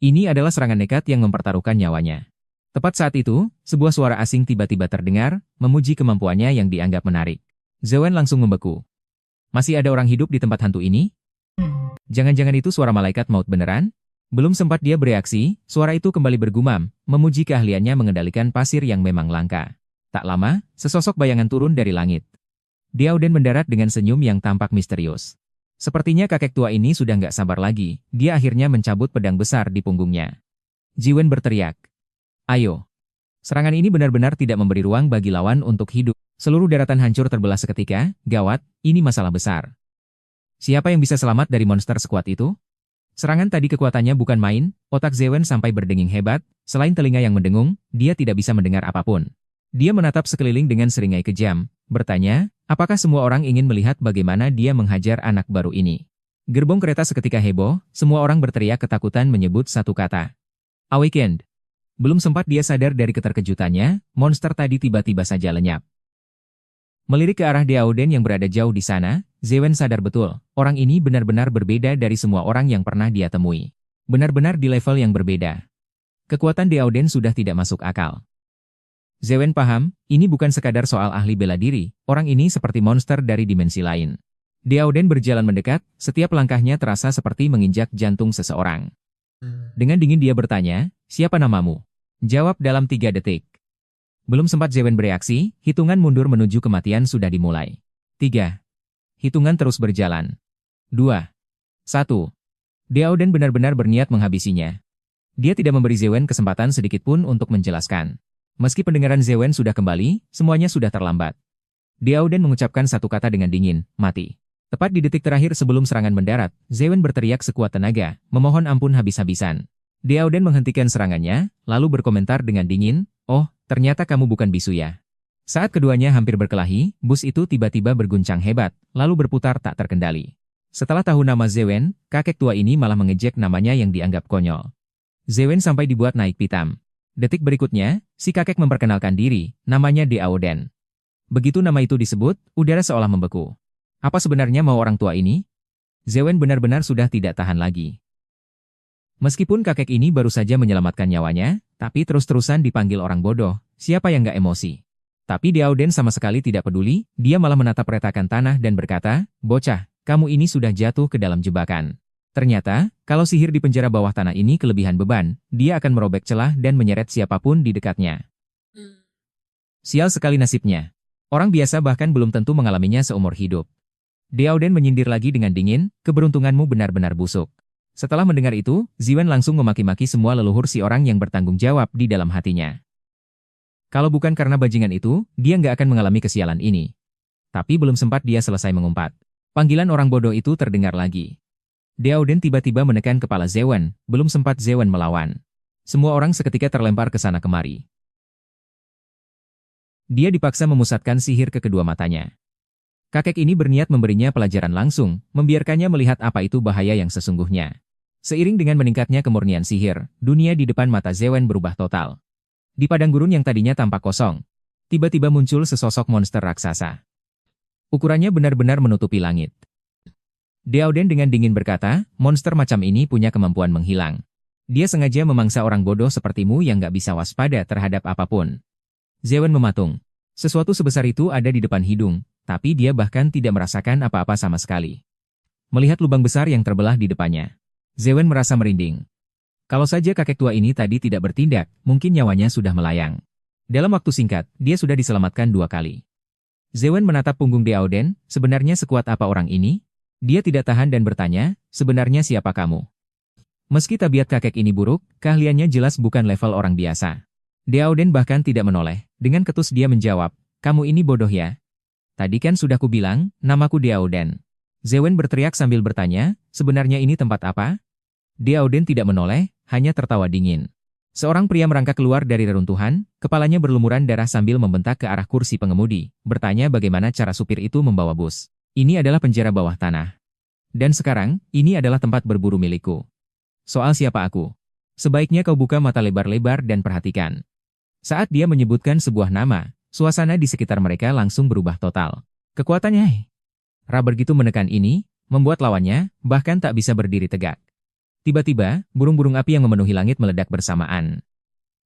Ini adalah serangan nekat yang mempertaruhkan nyawanya. Tepat saat itu, sebuah suara asing tiba-tiba terdengar, memuji kemampuannya yang dianggap menarik. Zewen langsung membeku. Masih ada orang hidup di tempat hantu ini? Jangan-jangan itu suara malaikat maut beneran? Belum sempat dia bereaksi, suara itu kembali bergumam, memuji keahliannya mengendalikan pasir yang memang langka. Tak lama, sesosok bayangan turun dari langit. Diauden mendarat dengan senyum yang tampak misterius. Sepertinya kakek tua ini sudah nggak sabar lagi, dia akhirnya mencabut pedang besar di punggungnya. Jiwen berteriak. Ayo. Serangan ini benar-benar tidak memberi ruang bagi lawan untuk hidup. Seluruh daratan hancur terbelah seketika, gawat, ini masalah besar. Siapa yang bisa selamat dari monster sekuat itu? Serangan tadi kekuatannya bukan main, otak Zewen sampai berdenging hebat, selain telinga yang mendengung, dia tidak bisa mendengar apapun. Dia menatap sekeliling dengan seringai kejam, bertanya, apakah semua orang ingin melihat bagaimana dia menghajar anak baru ini? Gerbong kereta seketika heboh, semua orang berteriak ketakutan menyebut satu kata. Awakened. Belum sempat dia sadar dari keterkejutannya, monster tadi tiba-tiba saja lenyap. Melirik ke arah Diauden yang berada jauh di sana, Zewen sadar betul, orang ini benar-benar berbeda dari semua orang yang pernah dia temui. Benar-benar di level yang berbeda. Kekuatan Diauden sudah tidak masuk akal. Zewen paham, ini bukan sekadar soal ahli bela diri, orang ini seperti monster dari dimensi lain. Diauden berjalan mendekat, setiap langkahnya terasa seperti menginjak jantung seseorang. Dengan dingin dia bertanya, siapa namamu? Jawab dalam 3 detik. Belum sempat Zewen bereaksi, hitungan mundur menuju kematian sudah dimulai. 3. Hitungan terus berjalan. 2. 1. Diauden benar-benar berniat menghabisinya. Dia tidak memberi Zewen kesempatan sedikit pun untuk menjelaskan. Meski pendengaran Zewen sudah kembali, semuanya sudah terlambat. Diauden mengucapkan satu kata dengan dingin, mati. Tepat di detik terakhir sebelum serangan mendarat, Zewen berteriak sekuat tenaga, memohon ampun habis-habisan. Diauden menghentikan serangannya, lalu berkomentar dengan dingin, oh, ternyata kamu bukan bisu ya. Saat keduanya hampir berkelahi, bus itu tiba-tiba berguncang hebat, lalu berputar tak terkendali. Setelah tahu nama Zewen, kakek tua ini malah mengejek namanya yang dianggap konyol. Zewen sampai dibuat naik pitam. Detik berikutnya, si kakek memperkenalkan diri, namanya Diauden. Begitu nama itu disebut, udara seolah membeku. Apa sebenarnya mau orang tua ini? Zewen benar-benar sudah tidak tahan lagi. Meskipun kakek ini baru saja menyelamatkan nyawanya, tapi terus-terusan dipanggil orang bodoh, siapa yang nggak emosi? Tapi Diauden sama sekali tidak peduli, dia malah menatap retakan tanah dan berkata, "Bocah, kamu ini sudah jatuh ke dalam jebakan." Ternyata, kalau sihir di penjara bawah tanah ini kelebihan beban, dia akan merobek celah dan menyeret siapapun di dekatnya. Sial sekali nasibnya. Orang biasa bahkan belum tentu mengalaminya seumur hidup. Diauden menyindir lagi dengan dingin, "Keberuntunganmu benar-benar busuk." Setelah mendengar itu, Ziwen langsung memaki-maki semua leluhur si orang yang bertanggung jawab di dalam hatinya. Kalau bukan karena bajingan itu, dia nggak akan mengalami kesialan ini. Tapi belum sempat dia selesai mengumpat. Panggilan orang bodoh itu terdengar lagi. Diauden tiba-tiba menekan kepala Zewen, belum sempat Zewen melawan. Semua orang seketika terlempar ke sana kemari. Dia dipaksa memusatkan sihir ke kedua matanya. Kakek ini berniat memberinya pelajaran langsung, membiarkannya melihat apa itu bahaya yang sesungguhnya. Seiring dengan meningkatnya kemurnian sihir, dunia di depan mata Zewen berubah total. Di padang gurun yang tadinya tampak kosong, tiba-tiba muncul sesosok monster raksasa. Ukurannya benar-benar menutupi langit. Diauden dengan dingin berkata, "Monster macam ini punya kemampuan menghilang. Dia sengaja memangsa orang bodoh sepertimu yang nggak bisa waspada terhadap apapun." Zewen mematung. Sesuatu sebesar itu ada di depan hidung, tapi dia bahkan tidak merasakan apa-apa sama sekali. Melihat lubang besar yang terbelah di depannya, Zewen merasa merinding. Kalau saja kakek tua ini tadi tidak bertindak, mungkin nyawanya sudah melayang. Dalam waktu singkat, dia sudah diselamatkan 2 kali. Zewen menatap punggung Diauden, sebenarnya sekuat apa orang ini? Dia tidak tahan dan bertanya, "Sebenarnya siapa kamu?" Meski tabiat kakek ini buruk, keahliannya jelas bukan level orang biasa. Diauden bahkan tidak menoleh, dengan ketus dia menjawab, "Kamu ini bodoh ya? Tadi kan sudah kubilang, namaku Diauden." Zewen berteriak sambil bertanya, "Sebenarnya ini tempat apa?" Diauden tidak menoleh, hanya tertawa dingin. Seorang pria merangkak keluar dari reruntuhan, kepalanya berlumuran darah sambil membentak ke arah kursi pengemudi, bertanya bagaimana cara supir itu membawa bus. "Ini adalah penjara bawah tanah. Dan sekarang, ini adalah tempat berburu milikku. Soal siapa aku? Sebaiknya kau buka mata lebar-lebar dan perhatikan." Saat dia menyebutkan sebuah nama, suasana di sekitar mereka langsung berubah total. Kekuatannya begitu menekan ini, membuat lawannya bahkan tak bisa berdiri tegak. Tiba-tiba, burung-burung api yang memenuhi langit meledak bersamaan.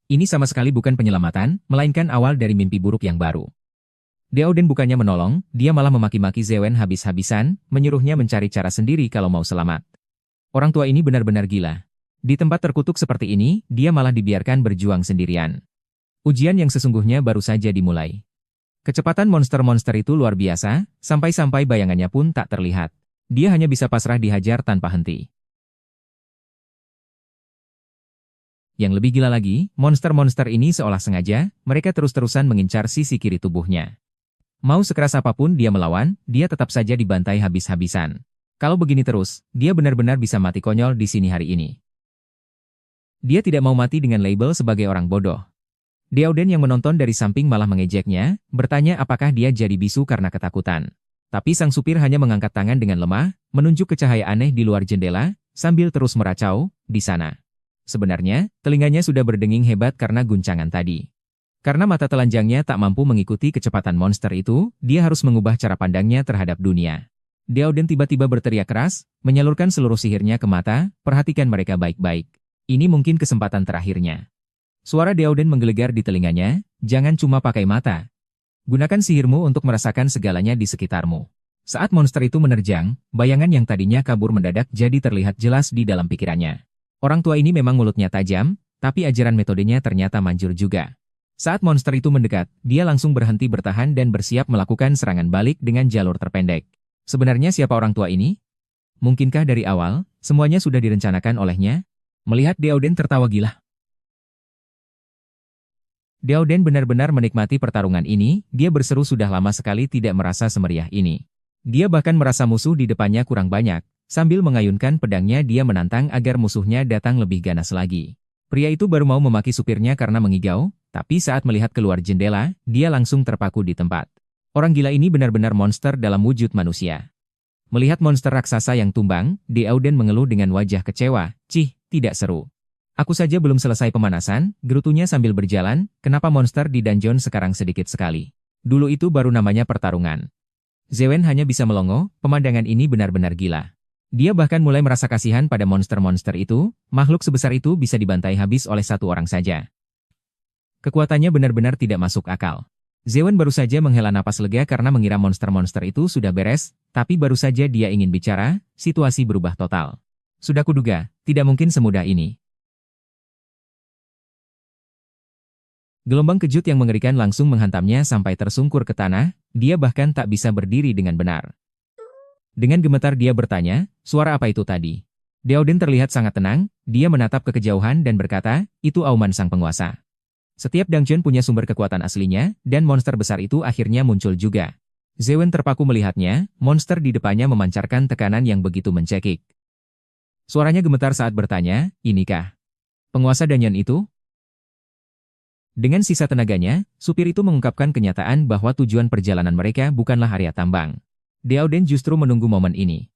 Ini sama sekali bukan penyelamatan, melainkan awal dari mimpi buruk yang baru. Diauden bukannya menolong, dia malah memaki-maki Zewen habis-habisan, menyuruhnya mencari cara sendiri kalau mau selamat. Orang tua ini benar-benar gila. Di tempat terkutuk seperti ini, dia malah dibiarkan berjuang sendirian. Ujian yang sesungguhnya baru saja dimulai. Kecepatan monster-monster itu luar biasa, sampai-sampai bayangannya pun tak terlihat. Dia hanya bisa pasrah dihajar tanpa henti. Yang lebih gila lagi, monster-monster ini seolah sengaja, mereka terus-terusan mengincar sisi kiri tubuhnya. Mau sekeras apapun dia melawan, dia tetap saja dibantai habis-habisan. Kalau begini terus, dia benar-benar bisa mati konyol di sini hari ini. Dia tidak mau mati dengan label sebagai orang bodoh. Diauden yang menonton dari samping malah mengejeknya, bertanya apakah dia jadi bisu karena ketakutan. Tapi sang supir hanya mengangkat tangan dengan lemah, menunjuk ke cahaya aneh di luar jendela, sambil terus meracau, "Di sana." Sebenarnya, telinganya sudah berdenging hebat karena guncangan tadi. Karena mata telanjangnya tak mampu mengikuti kecepatan monster itu, dia harus mengubah cara pandangnya terhadap dunia. Diauden tiba-tiba berteriak keras, menyalurkan seluruh sihirnya ke mata, "Perhatikan mereka baik-baik. Ini mungkin kesempatan terakhirnya." Suara Diauden menggelegar di telinganya, "Jangan cuma pakai mata. Gunakan sihirmu untuk merasakan segalanya di sekitarmu." Saat monster itu menerjang, bayangan yang tadinya kabur mendadak jadi terlihat jelas di dalam pikirannya. Orang tua ini memang mulutnya tajam, tapi ajaran metodenya ternyata manjur juga. Saat monster itu mendekat, dia langsung berhenti bertahan dan bersiap melakukan serangan balik dengan jalur terpendek. Sebenarnya siapa orang tua ini? Mungkinkah dari awal, semuanya sudah direncanakan olehnya? Melihat Diauden tertawa gila. Diauden benar-benar menikmati pertarungan ini, dia berseru sudah lama sekali tidak merasa semeriah ini. Dia bahkan merasa musuh di depannya kurang banyak. Sambil mengayunkan pedangnya dia menantang agar musuhnya datang lebih ganas lagi. Pria itu baru mau memaki supirnya karena mengigau, tapi saat melihat keluar jendela, dia langsung terpaku di tempat. Orang gila ini benar-benar monster dalam wujud manusia. Melihat monster raksasa yang tumbang, Diauden mengeluh dengan wajah kecewa, "Cih, tidak seru. Aku saja belum selesai pemanasan," gerutunya sambil berjalan, "kenapa monster di dungeon sekarang sedikit sekali? Dulu itu baru namanya pertarungan." Zewen hanya bisa melongo, pemandangan ini benar-benar gila. Dia bahkan mulai merasa kasihan pada monster-monster itu, makhluk sebesar itu bisa dibantai habis oleh satu orang saja. Kekuatannya benar-benar tidak masuk akal. Zewen baru saja menghela napas lega karena mengira monster-monster itu sudah beres, tapi baru saja dia ingin bicara, situasi berubah total. Sudah kuduga, tidak mungkin semudah ini. Gelombang kejut yang mengerikan langsung menghantamnya sampai tersungkur ke tanah, dia bahkan tak bisa berdiri dengan benar. Dengan gemetar dia bertanya, suara apa itu tadi? Deoden terlihat sangat tenang, dia menatap ke kejauhan dan berkata, itu auman sang penguasa. Setiap dungeon punya sumber kekuatan aslinya, dan monster besar itu akhirnya muncul juga. Zewen terpaku melihatnya, monster di depannya memancarkan tekanan yang begitu mencekik. Suaranya gemetar saat bertanya, inikah penguasa dungeon itu? Dengan sisa tenaganya, supir itu mengungkapkan kenyataan bahwa tujuan perjalanan mereka bukanlah area tambang. Deoden justru menunggu momen ini.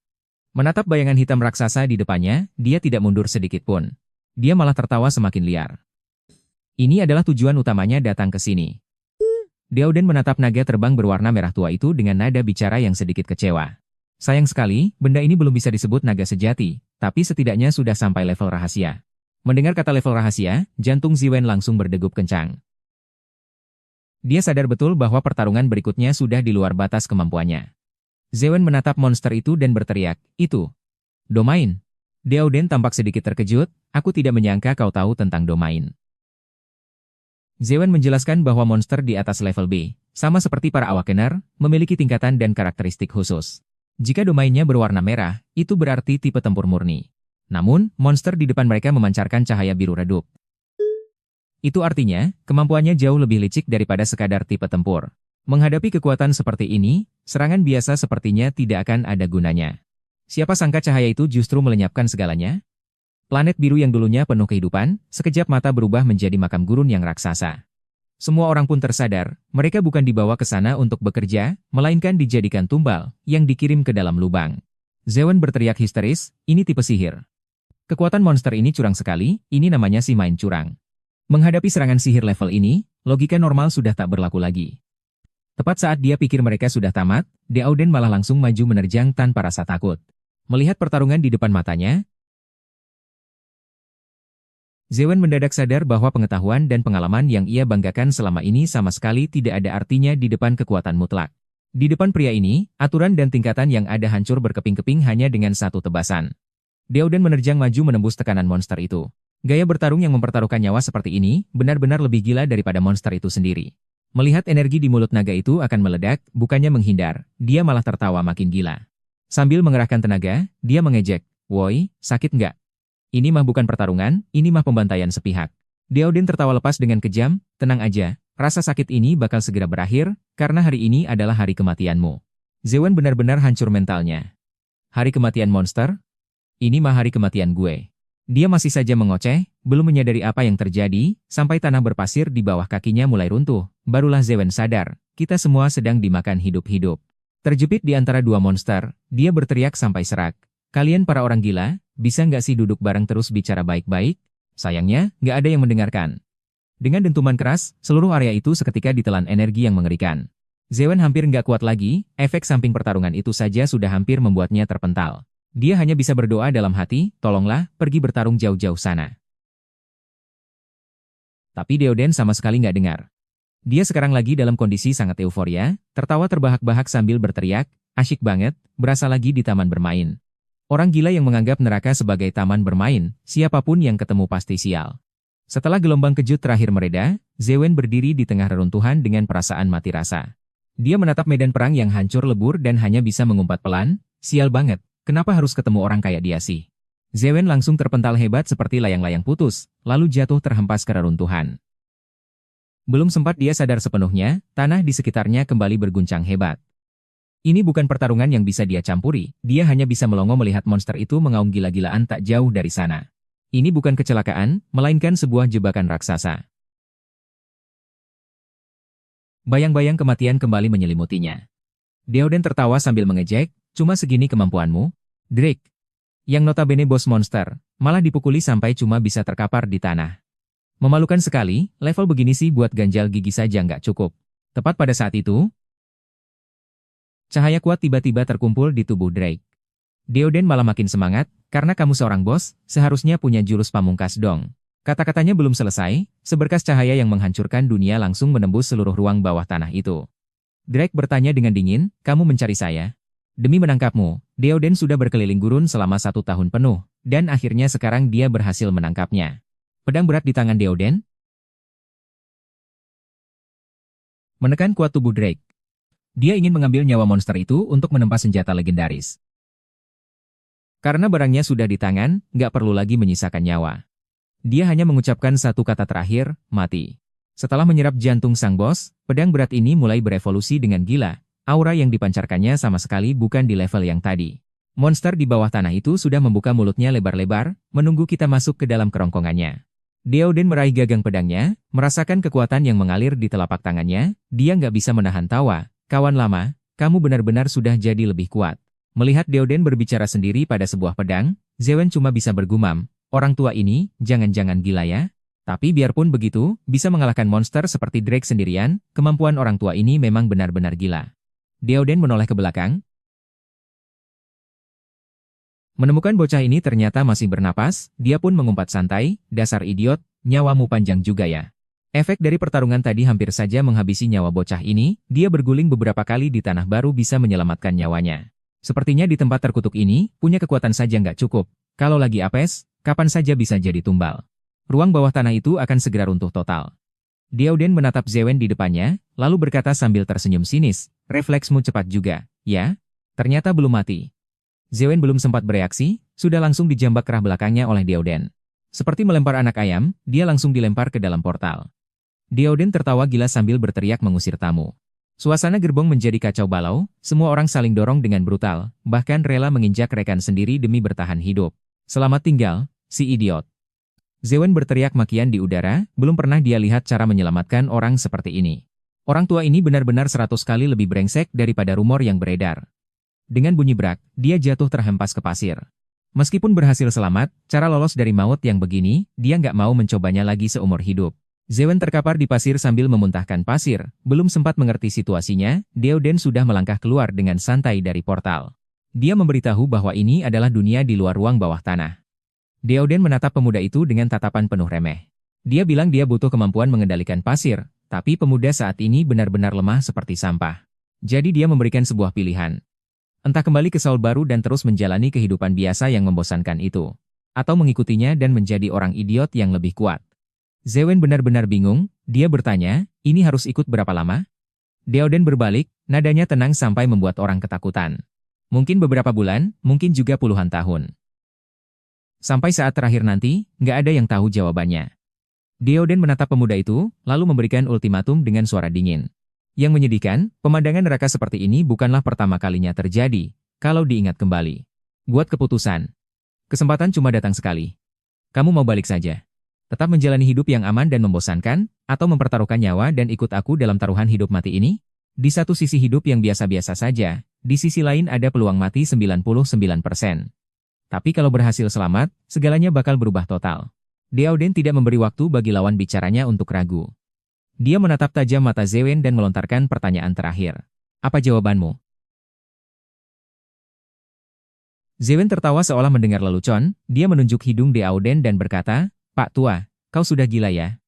Menatap bayangan hitam raksasa di depannya, dia tidak mundur sedikit pun. Dia malah tertawa semakin liar. Ini adalah tujuan utamanya datang ke sini. Deoden menatap naga terbang berwarna merah tua itu dengan nada bicara yang sedikit kecewa. Sayang sekali, benda ini belum bisa disebut naga sejati, tapi setidaknya sudah sampai level rahasia. Mendengar kata level rahasia, jantung Zewen langsung berdegup kencang. Dia sadar betul bahwa pertarungan berikutnya sudah di luar batas kemampuannya. Zewen menatap monster itu dan berteriak, itu Domain. Deoden tampak sedikit terkejut, aku tidak menyangka kau tahu tentang Domain. Zewen menjelaskan bahwa monster di atas level B, sama seperti para awakener, memiliki tingkatan dan karakteristik khusus. Jika domainnya berwarna merah, itu berarti tipe tempur murni. Namun, monster di depan mereka memancarkan cahaya biru redup. Itu artinya, kemampuannya jauh lebih licik daripada sekadar tipe tempur. Menghadapi kekuatan seperti ini, serangan biasa sepertinya tidak akan ada gunanya. Siapa sangka cahaya itu justru melenyapkan segalanya? Planet biru yang dulunya penuh kehidupan, sekejap mata berubah menjadi makam gurun yang raksasa. Semua orang pun tersadar, mereka bukan dibawa ke sana untuk bekerja, melainkan dijadikan tumbal, yang dikirim ke dalam lubang. Zewen berteriak histeris, ini tipe sihir. Kekuatan monster ini curang sekali, ini namanya si main curang. Menghadapi serangan sihir level ini, logika normal sudah tak berlaku lagi. Tepat saat dia pikir mereka sudah tamat, Deoden malah langsung maju menerjang tanpa rasa takut. Melihat pertarungan di depan matanya, Zewen mendadak sadar bahwa pengetahuan dan pengalaman yang ia banggakan selama ini sama sekali tidak ada artinya di depan kekuatan mutlak. Di depan pria ini, aturan dan tingkatan yang ada hancur berkeping-keping hanya dengan satu tebasan. Deoden menerjang maju menembus tekanan monster itu. Gaya bertarung yang mempertaruhkan nyawa seperti ini, benar-benar lebih gila daripada monster itu sendiri. Melihat energi di mulut naga itu akan meledak, bukannya menghindar, dia malah tertawa makin gila. Sambil mengerahkan tenaga, dia mengejek, woi, sakit nggak? Ini mah bukan pertarungan, ini mah pembantaian sepihak. Deoden tertawa lepas dengan kejam, tenang aja, rasa sakit ini bakal segera berakhir, karena hari ini adalah hari kematianmu. Zewen benar-benar hancur mentalnya. Hari kematian monster? Ini mah hari kematian gue. Dia masih saja mengoceh, belum menyadari apa yang terjadi, sampai tanah berpasir di bawah kakinya mulai runtuh. Barulah Zewen sadar, kita semua sedang dimakan hidup-hidup. Terjepit di antara dua monster, dia berteriak sampai serak. Kalian para orang gila, bisa nggak sih duduk bareng terus bicara baik-baik? Sayangnya, nggak ada yang mendengarkan. Dengan dentuman keras, seluruh area itu seketika ditelan energi yang mengerikan. Zewen hampir nggak kuat lagi, efek samping pertarungan itu saja sudah hampir membuatnya terpental. Dia hanya bisa berdoa dalam hati, tolonglah, pergi bertarung jauh-jauh sana. Tapi Deoden sama sekali nggak dengar. Dia sekarang lagi dalam kondisi sangat euforia, tertawa terbahak-bahak sambil berteriak, asyik banget, berasa lagi di taman bermain. Orang gila yang menganggap neraka sebagai taman bermain, siapapun yang ketemu pasti sial. Setelah gelombang kejut terakhir mereda, Zewen berdiri di tengah reruntuhan dengan perasaan mati rasa. Dia menatap medan perang yang hancur lebur dan hanya bisa mengumpat pelan, sial banget. Kenapa harus ketemu orang kayak dia sih? Zewen langsung terpental hebat seperti layang-layang putus, lalu jatuh terhempas ke reruntuhan. Belum sempat dia sadar sepenuhnya, tanah di sekitarnya kembali berguncang hebat. Ini bukan pertarungan yang bisa dia campuri, dia hanya bisa melongo melihat monster itu mengaum gila-gilaan tak jauh dari sana. Ini bukan kecelakaan, melainkan sebuah jebakan raksasa. Bayang-bayang kematian kembali menyelimutinya. Deoden tertawa sambil mengejek, cuma segini kemampuanmu? Drake, yang notabene bos monster, malah dipukuli sampai cuma bisa terkapar di tanah. Memalukan sekali, level begini sih buat ganjal gigi saja nggak cukup. Tepat pada saat itu, cahaya kuat tiba-tiba terkumpul di tubuh Drake. Deoden malah makin semangat, karena kamu seorang bos, seharusnya punya jurus pamungkas dong. Kata-katanya belum selesai, seberkas cahaya yang menghancurkan dunia langsung menembus seluruh ruang bawah tanah itu. Drake bertanya dengan dingin, kamu mencari saya? Demi menangkapmu, Deoden sudah berkeliling gurun selama 1 tahun penuh, dan akhirnya sekarang dia berhasil menangkapnya. Pedang berat di tangan Deoden menekan kuat tubuh Drake. Dia ingin mengambil nyawa monster itu untuk menempa senjata legendaris. Karena barangnya sudah di tangan, nggak perlu lagi menyisakan nyawa. Dia hanya mengucapkan satu kata terakhir, mati. Setelah menyerap jantung sang bos, pedang berat ini mulai berevolusi dengan gila. Aura yang dipancarkannya sama sekali bukan di level yang tadi. Monster di bawah tanah itu sudah membuka mulutnya lebar-lebar, menunggu kita masuk ke dalam kerongkongannya. Deoden meraih gagang pedangnya, merasakan kekuatan yang mengalir di telapak tangannya, dia nggak bisa menahan tawa. Kawan lama, kamu benar-benar sudah jadi lebih kuat. Melihat Deoden berbicara sendiri pada sebuah pedang, Zewen cuma bisa bergumam, orang tua ini, jangan-jangan gila ya? Tapi biarpun begitu, bisa mengalahkan monster seperti Drake sendirian, kemampuan orang tua ini memang benar-benar gila. Deoden menoleh ke belakang. Menemukan bocah ini ternyata masih bernapas, dia pun mengumpat santai, dasar idiot, nyawamu panjang juga ya. Efek dari pertarungan tadi hampir saja menghabisi nyawa bocah ini, dia berguling beberapa kali di tanah baru bisa menyelamatkan nyawanya. Sepertinya di tempat terkutuk ini, punya kekuatan saja nggak cukup. Kalau lagi apes, kapan saja bisa jadi tumbal. Ruang bawah tanah itu akan segera runtuh total. Deoden menatap Zewen di depannya, lalu berkata sambil tersenyum sinis, refleksmu cepat juga, ya? Ternyata belum mati. Zewen belum sempat bereaksi, sudah langsung dijambak kerah belakangnya oleh Deoden. Seperti melempar anak ayam, dia langsung dilempar ke dalam portal. Deoden tertawa gila sambil berteriak mengusir tamu. Suasana gerbong menjadi kacau balau, semua orang saling dorong dengan brutal, bahkan rela menginjak rekan sendiri demi bertahan hidup. Selamat tinggal, si idiot. Zewen berteriak makian di udara, belum pernah dia lihat cara menyelamatkan orang seperti ini. Orang tua ini benar-benar 100 kali lebih brengsek daripada rumor yang beredar. Dengan bunyi brak, dia jatuh terhempas ke pasir. Meskipun berhasil selamat, cara lolos dari maut yang begini, dia nggak mau mencobanya lagi seumur hidup. Zewen terkapar di pasir sambil memuntahkan pasir, belum sempat mengerti situasinya, Deoden sudah melangkah keluar dengan santai dari portal. Dia memberitahu bahwa ini adalah dunia di luar ruang bawah tanah. Deoden menatap pemuda itu dengan tatapan penuh remeh. Dia bilang dia butuh kemampuan mengendalikan pasir, tapi pemuda saat ini benar-benar lemah seperti sampah. Jadi dia memberikan sebuah pilihan. Entah kembali ke Saul baru dan terus menjalani kehidupan biasa yang membosankan itu, atau mengikutinya dan menjadi orang idiot yang lebih kuat. Zewen benar-benar bingung, dia bertanya, ini harus ikut berapa lama? Deoden berbalik, nadanya tenang sampai membuat orang ketakutan. Mungkin beberapa bulan, mungkin juga puluhan tahun. Sampai saat terakhir nanti, nggak ada yang tahu jawabannya. Deoden menatap pemuda itu, lalu memberikan ultimatum dengan suara dingin. Yang menyedihkan, pemandangan neraka seperti ini bukanlah pertama kalinya terjadi, kalau diingat kembali. Buat keputusan. Kesempatan cuma datang sekali. Kamu mau balik saja. Tetap menjalani hidup yang aman dan membosankan, atau mempertaruhkan nyawa dan ikut aku dalam taruhan hidup mati ini? Di satu sisi hidup yang biasa-biasa saja, di sisi lain ada peluang mati 99%. Tapi kalau berhasil selamat, segalanya bakal berubah total. Deoden tidak memberi waktu bagi lawan bicaranya untuk ragu. Dia menatap tajam mata Zewen dan melontarkan pertanyaan terakhir. Apa jawabanmu? Zewen tertawa seolah mendengar lelucon, dia menunjuk hidung Deoden dan berkata, Pak tua, kau sudah gila ya?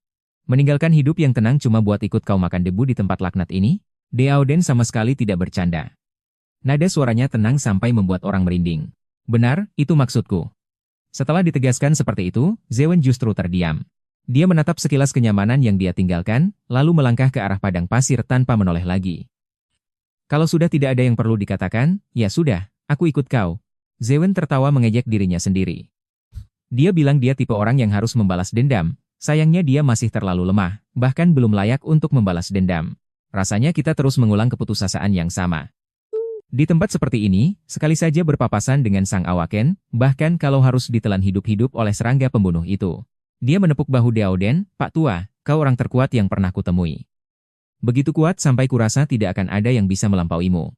Meninggalkan hidup yang tenang cuma buat ikut kau makan debu di tempat laknat ini? Deoden sama sekali tidak bercanda. Nada suaranya tenang sampai membuat orang merinding. Benar, itu maksudku. Setelah ditegaskan seperti itu, Zewen justru terdiam. Dia menatap sekilas kenyamanan yang dia tinggalkan, lalu melangkah ke arah padang pasir tanpa menoleh lagi. Kalau sudah tidak ada yang perlu dikatakan, ya sudah, aku ikut kau. Zewen tertawa mengejek dirinya sendiri. Dia bilang dia tipe orang yang harus membalas dendam, sayangnya dia masih terlalu lemah, bahkan belum layak untuk membalas dendam. Rasanya kita terus mengulang keputusasaan yang sama. Di tempat seperti ini, sekali saja berpapasan dengan sang awaken, bahkan kalau harus ditelan hidup-hidup oleh serangga pembunuh itu. Dia menepuk bahu Deoden, Pak tua, kau orang terkuat yang pernah kutemui. Begitu kuat sampai kurasa tidak akan ada yang bisa melampauimu.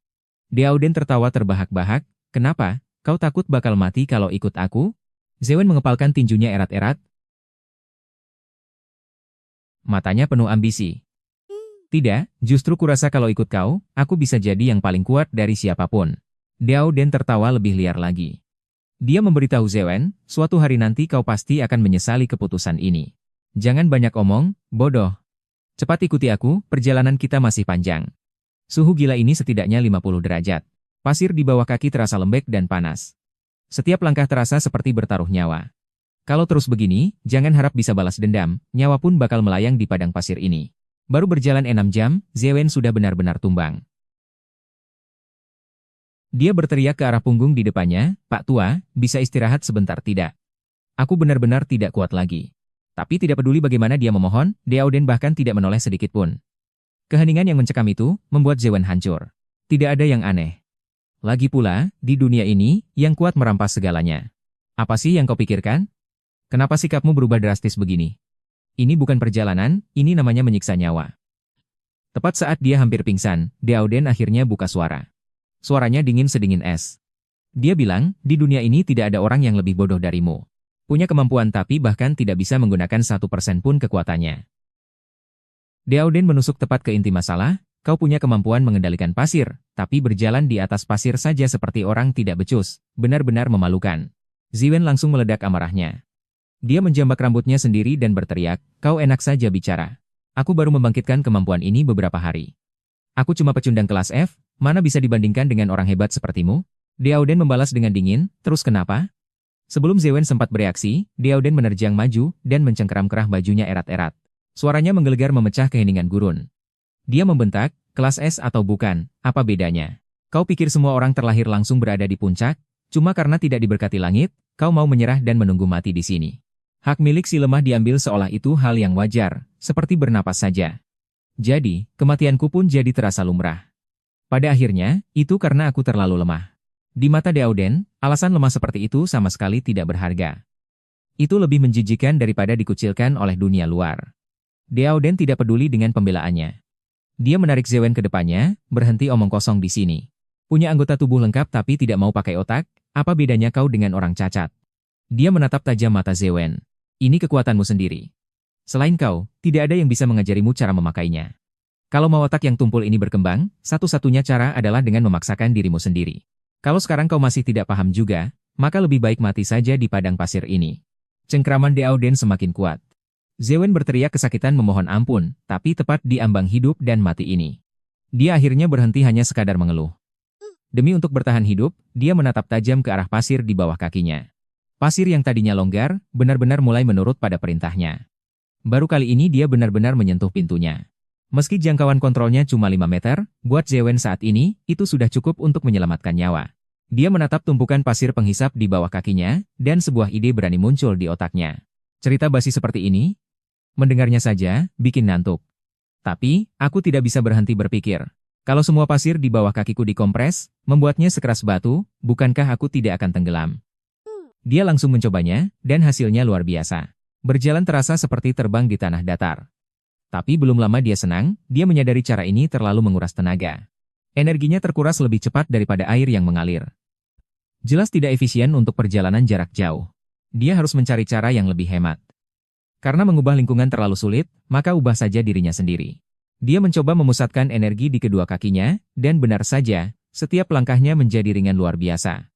Deoden tertawa terbahak-bahak, kenapa, kau takut bakal mati kalau ikut aku? Zewen mengepalkan tinjunya erat-erat. Matanya penuh ambisi. Tidak, justru kurasa kalau ikut kau, aku bisa jadi yang paling kuat dari siapapun. Diao Den tertawa lebih liar lagi. Dia memberitahu Zewen, suatu hari nanti kau pasti akan menyesali keputusan ini. Jangan banyak omong, bodoh. Cepat ikuti aku, perjalanan kita masih panjang. Suhu gila ini setidaknya 50 derajat. Pasir di bawah kaki terasa lembek dan panas. Setiap langkah terasa seperti bertaruh nyawa. Kalau terus begini, jangan harap bisa balas dendam, nyawa pun bakal melayang di padang pasir ini. Baru berjalan 6 jam, Zewen sudah benar-benar tumbang. Dia berteriak ke arah punggung di depannya, "Pak Tua, bisa istirahat sebentar tidak? Aku benar-benar tidak kuat lagi." Tapi tidak peduli bagaimana dia memohon, Diao Den bahkan tidak menoleh sedikit pun. Keheningan yang mencekam itu, membuat Zewen hancur. Tidak ada yang aneh. Lagi pula, di dunia ini, yang kuat merampas segalanya. Apa sih yang kau pikirkan? Kenapa sikapmu berubah drastis begini? Ini bukan perjalanan, ini namanya menyiksa nyawa. Tepat saat dia hampir pingsan, Diao Den akhirnya buka suara. Suaranya dingin sedingin es. Dia bilang, di dunia ini tidak ada orang yang lebih bodoh darimu. Punya kemampuan tapi bahkan tidak bisa menggunakan 1% pun kekuatannya. Diao Den menusuk tepat ke inti masalah, kau punya kemampuan mengendalikan pasir, tapi berjalan di atas pasir saja seperti orang tidak becus, benar-benar memalukan. Ziwen langsung meledak amarahnya. Dia menjambak rambutnya sendiri dan berteriak, kau enak saja bicara. Aku baru membangkitkan kemampuan ini beberapa hari. Aku cuma pecundang kelas F, mana bisa dibandingkan dengan orang hebat sepertimu? Diao Den membalas dengan dingin, terus kenapa? Sebelum Zewen sempat bereaksi, Diao Den menerjang maju dan mencengkeram kerah bajunya erat-erat. Suaranya menggelegar memecah keheningan gurun. Dia membentak, kelas S atau bukan, apa bedanya? Kau pikir semua orang terlahir langsung berada di puncak? Cuma karena tidak diberkati langit, kau mau menyerah dan menunggu mati di sini. Hak milik si lemah diambil seolah itu hal yang wajar, seperti bernapas saja. Jadi, kematianku pun jadi terasa lumrah. Pada akhirnya, itu karena aku terlalu lemah. Di mata Diao Den, alasan lemah seperti itu sama sekali tidak berharga. Itu lebih menjijikan daripada dikucilkan oleh dunia luar. Diao Den tidak peduli dengan pembelaannya. Dia menarik Zewen ke depannya, berhenti omong kosong di sini. Punya anggota tubuh lengkap tapi tidak mau pakai otak, apa bedanya kau dengan orang cacat? Dia menatap tajam mata Zewen. Ini kekuatanmu sendiri. Selain kau, tidak ada yang bisa mengajarimu cara memakainya. Kalau mau otak yang tumpul ini berkembang, satu-satunya cara adalah dengan memaksakan dirimu sendiri. Kalau sekarang kau masih tidak paham juga, maka lebih baik mati saja di padang pasir ini. Cengkraman Diao Den semakin kuat. Zewen berteriak kesakitan memohon ampun, tapi tepat di ambang hidup dan mati ini. Dia akhirnya berhenti hanya sekadar mengeluh. Demi untuk bertahan hidup, dia menatap tajam ke arah pasir di bawah kakinya. Pasir yang tadinya longgar, benar-benar mulai menurut pada perintahnya. Baru kali ini dia benar-benar menyentuh pintunya. Meski jangkauan kontrolnya cuma 5 meter, buat Zewen saat ini, itu sudah cukup untuk menyelamatkan nyawa. Dia menatap tumpukan pasir penghisap di bawah kakinya, dan sebuah ide berani muncul di otaknya. Cerita basi seperti ini? Mendengarnya saja, bikin ngantuk. Tapi, aku tidak bisa berhenti berpikir. Kalau semua pasir di bawah kakiku dikompres, membuatnya sekeras batu, bukankah aku tidak akan tenggelam? Dia langsung mencobanya, dan hasilnya luar biasa. Berjalan terasa seperti terbang di tanah datar. Tapi belum lama dia senang, dia menyadari cara ini terlalu menguras tenaga. Energinya terkuras lebih cepat daripada air yang mengalir. Jelas tidak efisien untuk perjalanan jarak jauh. Dia harus mencari cara yang lebih hemat. Karena mengubah lingkungan terlalu sulit, maka ubah saja dirinya sendiri. Dia mencoba memusatkan energi di kedua kakinya, dan benar saja, setiap langkahnya menjadi ringan luar biasa.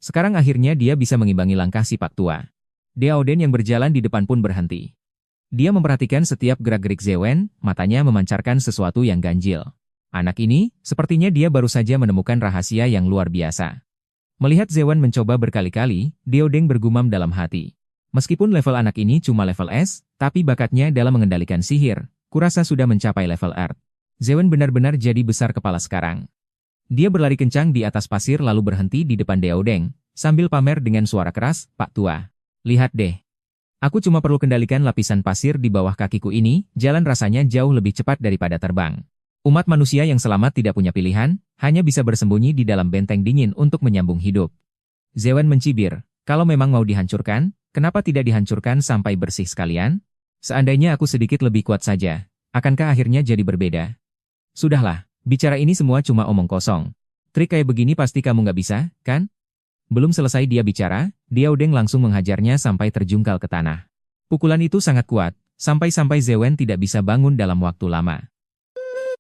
Sekarang akhirnya dia bisa mengimbangi langkah si Pak Tua. Diao Den yang berjalan di depan pun berhenti. Dia memperhatikan setiap gerak-gerik Zewen, matanya memancarkan sesuatu yang ganjil. Anak ini, sepertinya dia baru saja menemukan rahasia yang luar biasa. Melihat Zewen mencoba berkali-kali, Diao Den bergumam dalam hati. Meskipun level anak ini cuma level S, tapi bakatnya dalam mengendalikan sihir, kurasa sudah mencapai level Earth. Zewen benar-benar jadi besar kepala sekarang. Dia berlari kencang di atas pasir lalu berhenti di depan Diao Den, sambil pamer dengan suara keras, Pak Tua. Lihat deh. Aku cuma perlu kendalikan lapisan pasir di bawah kakiku ini, jalan rasanya jauh lebih cepat daripada terbang. Umat manusia yang selamat tidak punya pilihan, hanya bisa bersembunyi di dalam benteng dingin untuk menyambung hidup. Zewen mencibir, kalau memang mau dihancurkan, kenapa tidak dihancurkan sampai bersih sekalian? Seandainya aku sedikit lebih kuat saja, akankah akhirnya jadi berbeda? Sudahlah, bicara ini semua cuma omong kosong. Trik kayak begini pasti kamu nggak bisa, kan? Belum selesai dia bicara, Diao Den langsung menghajarnya sampai terjungkal ke tanah. Pukulan itu sangat kuat, sampai-sampai Zewen tidak bisa bangun dalam waktu lama.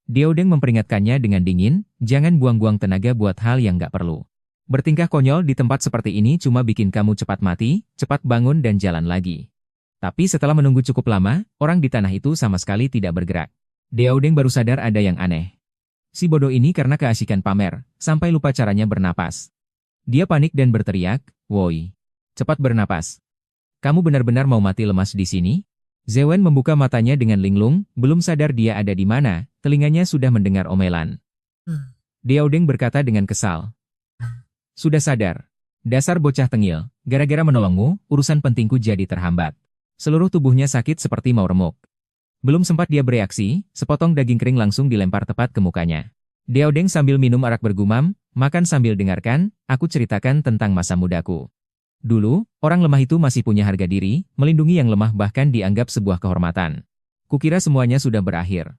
Diao Den memperingatkannya dengan dingin, jangan buang-buang tenaga buat hal yang nggak perlu. Bertingkah konyol di tempat seperti ini cuma bikin kamu cepat mati, cepat bangun dan jalan lagi. Tapi setelah menunggu cukup lama, orang di tanah itu sama sekali tidak bergerak. Diaodeng baru sadar ada yang aneh. Si bodoh ini karena keasikan pamer, sampai lupa caranya bernapas. Dia panik dan berteriak, "Woi, cepat bernapas. Kamu benar-benar mau mati lemas di sini?" Zewen membuka matanya dengan linglung, belum sadar dia ada di mana, telinganya sudah mendengar omelan. Diaodeng berkata dengan kesal. "Sudah sadar. Dasar bocah tengil, gara-gara menolongmu, urusan pentingku jadi terhambat." Seluruh tubuhnya sakit seperti mau remuk. Belum sempat dia bereaksi, sepotong daging kering langsung dilempar tepat ke mukanya. Diaodeng sambil minum arak bergumam, "Makan sambil dengarkan, aku ceritakan tentang masa mudaku. Dulu, orang lemah itu masih punya harga diri, melindungi yang lemah bahkan dianggap sebuah kehormatan. Kukira semuanya sudah berakhir.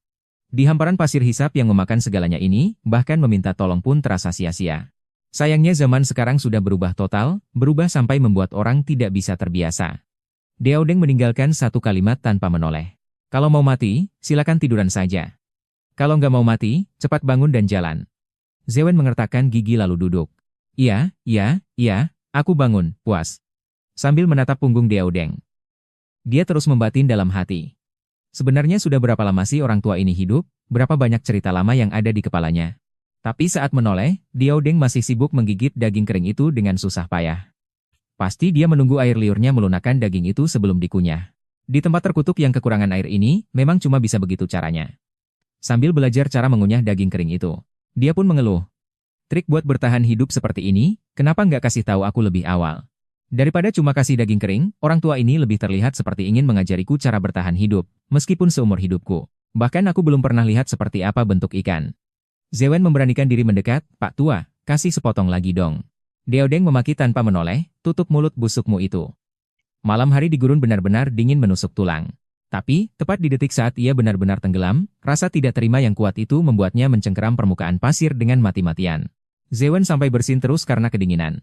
Di hamparan pasir hisap yang memakan segalanya ini, bahkan meminta tolong pun terasa sia-sia. Sayangnya zaman sekarang sudah berubah total, berubah sampai membuat orang tidak bisa terbiasa." Diaodeng meninggalkan satu kalimat tanpa menoleh. "Kalau mau mati, silakan tiduran saja. Kalau nggak mau mati, cepat bangun dan jalan." Zewen mengertakkan gigi lalu duduk. Iya, aku bangun, puas." Sambil menatap punggung Diaodeng. Dia terus membatin dalam hati. Sebenarnya sudah berapa lama sih orang tua ini hidup, berapa banyak cerita lama yang ada di kepalanya. Tapi saat menoleh, Diaodeng masih sibuk menggigit daging kering itu dengan susah payah. Pasti dia menunggu air liurnya melunakkan daging itu sebelum dikunyah. Di tempat terkutuk yang kekurangan air ini, memang cuma bisa begitu caranya. Sambil belajar cara mengunyah daging kering itu, dia pun mengeluh. "Trik buat bertahan hidup seperti ini, kenapa nggak kasih tahu aku lebih awal? Daripada cuma kasih daging kering, orang tua ini lebih terlihat seperti ingin mengajariku cara bertahan hidup, meskipun seumur hidupku. Bahkan aku belum pernah lihat seperti apa bentuk ikan." Zewen memberanikan diri mendekat, "Pak Tua, kasih sepotong lagi dong." Diaodeng memaki tanpa menoleh, "Tutup mulut busukmu itu." Malam hari di gurun benar-benar dingin menusuk tulang. Tapi, tepat di detik saat ia benar-benar tenggelam, rasa tidak terima yang kuat itu membuatnya mencengkeram permukaan pasir dengan mati-matian. Zewen sampai bersin terus karena kedinginan.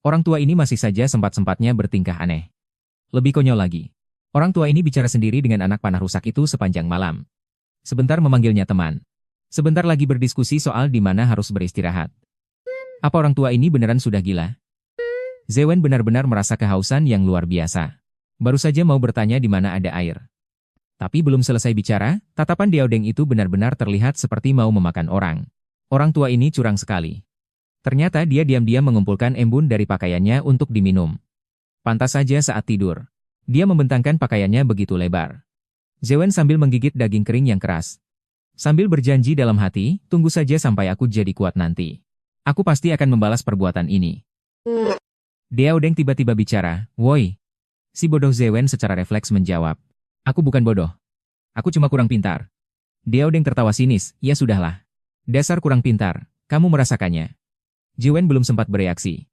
Orang tua ini masih saja sempat-sempatnya bertingkah aneh. Lebih konyol lagi. Orang tua ini bicara sendiri dengan anak panah rusak itu sepanjang malam. Sebentar memanggilnya teman. Sebentar lagi berdiskusi soal di mana harus beristirahat. Apa orang tua ini beneran sudah gila? Zewen benar-benar merasa kehausan yang luar biasa. Baru saja mau bertanya di mana ada air. Tapi belum selesai bicara, tatapan Diaodeng itu benar-benar terlihat seperti mau memakan orang. Orang tua ini curang sekali. Ternyata dia diam-diam mengumpulkan embun dari pakaiannya untuk diminum. Pantas saja saat tidur. Dia membentangkan pakaiannya begitu lebar. Zewen sambil menggigit daging kering yang keras. Sambil berjanji dalam hati, "Tunggu saja sampai aku jadi kuat nanti. Aku pasti akan membalas perbuatan ini." Diaodeng tiba-tiba bicara, "Woi." Si bodoh Zewen secara refleks menjawab, "Aku bukan bodoh. Aku cuma kurang pintar." Diaodeng tertawa sinis, "Ya sudahlah. Dasar kurang pintar, kamu merasakannya." Zewen belum sempat bereaksi.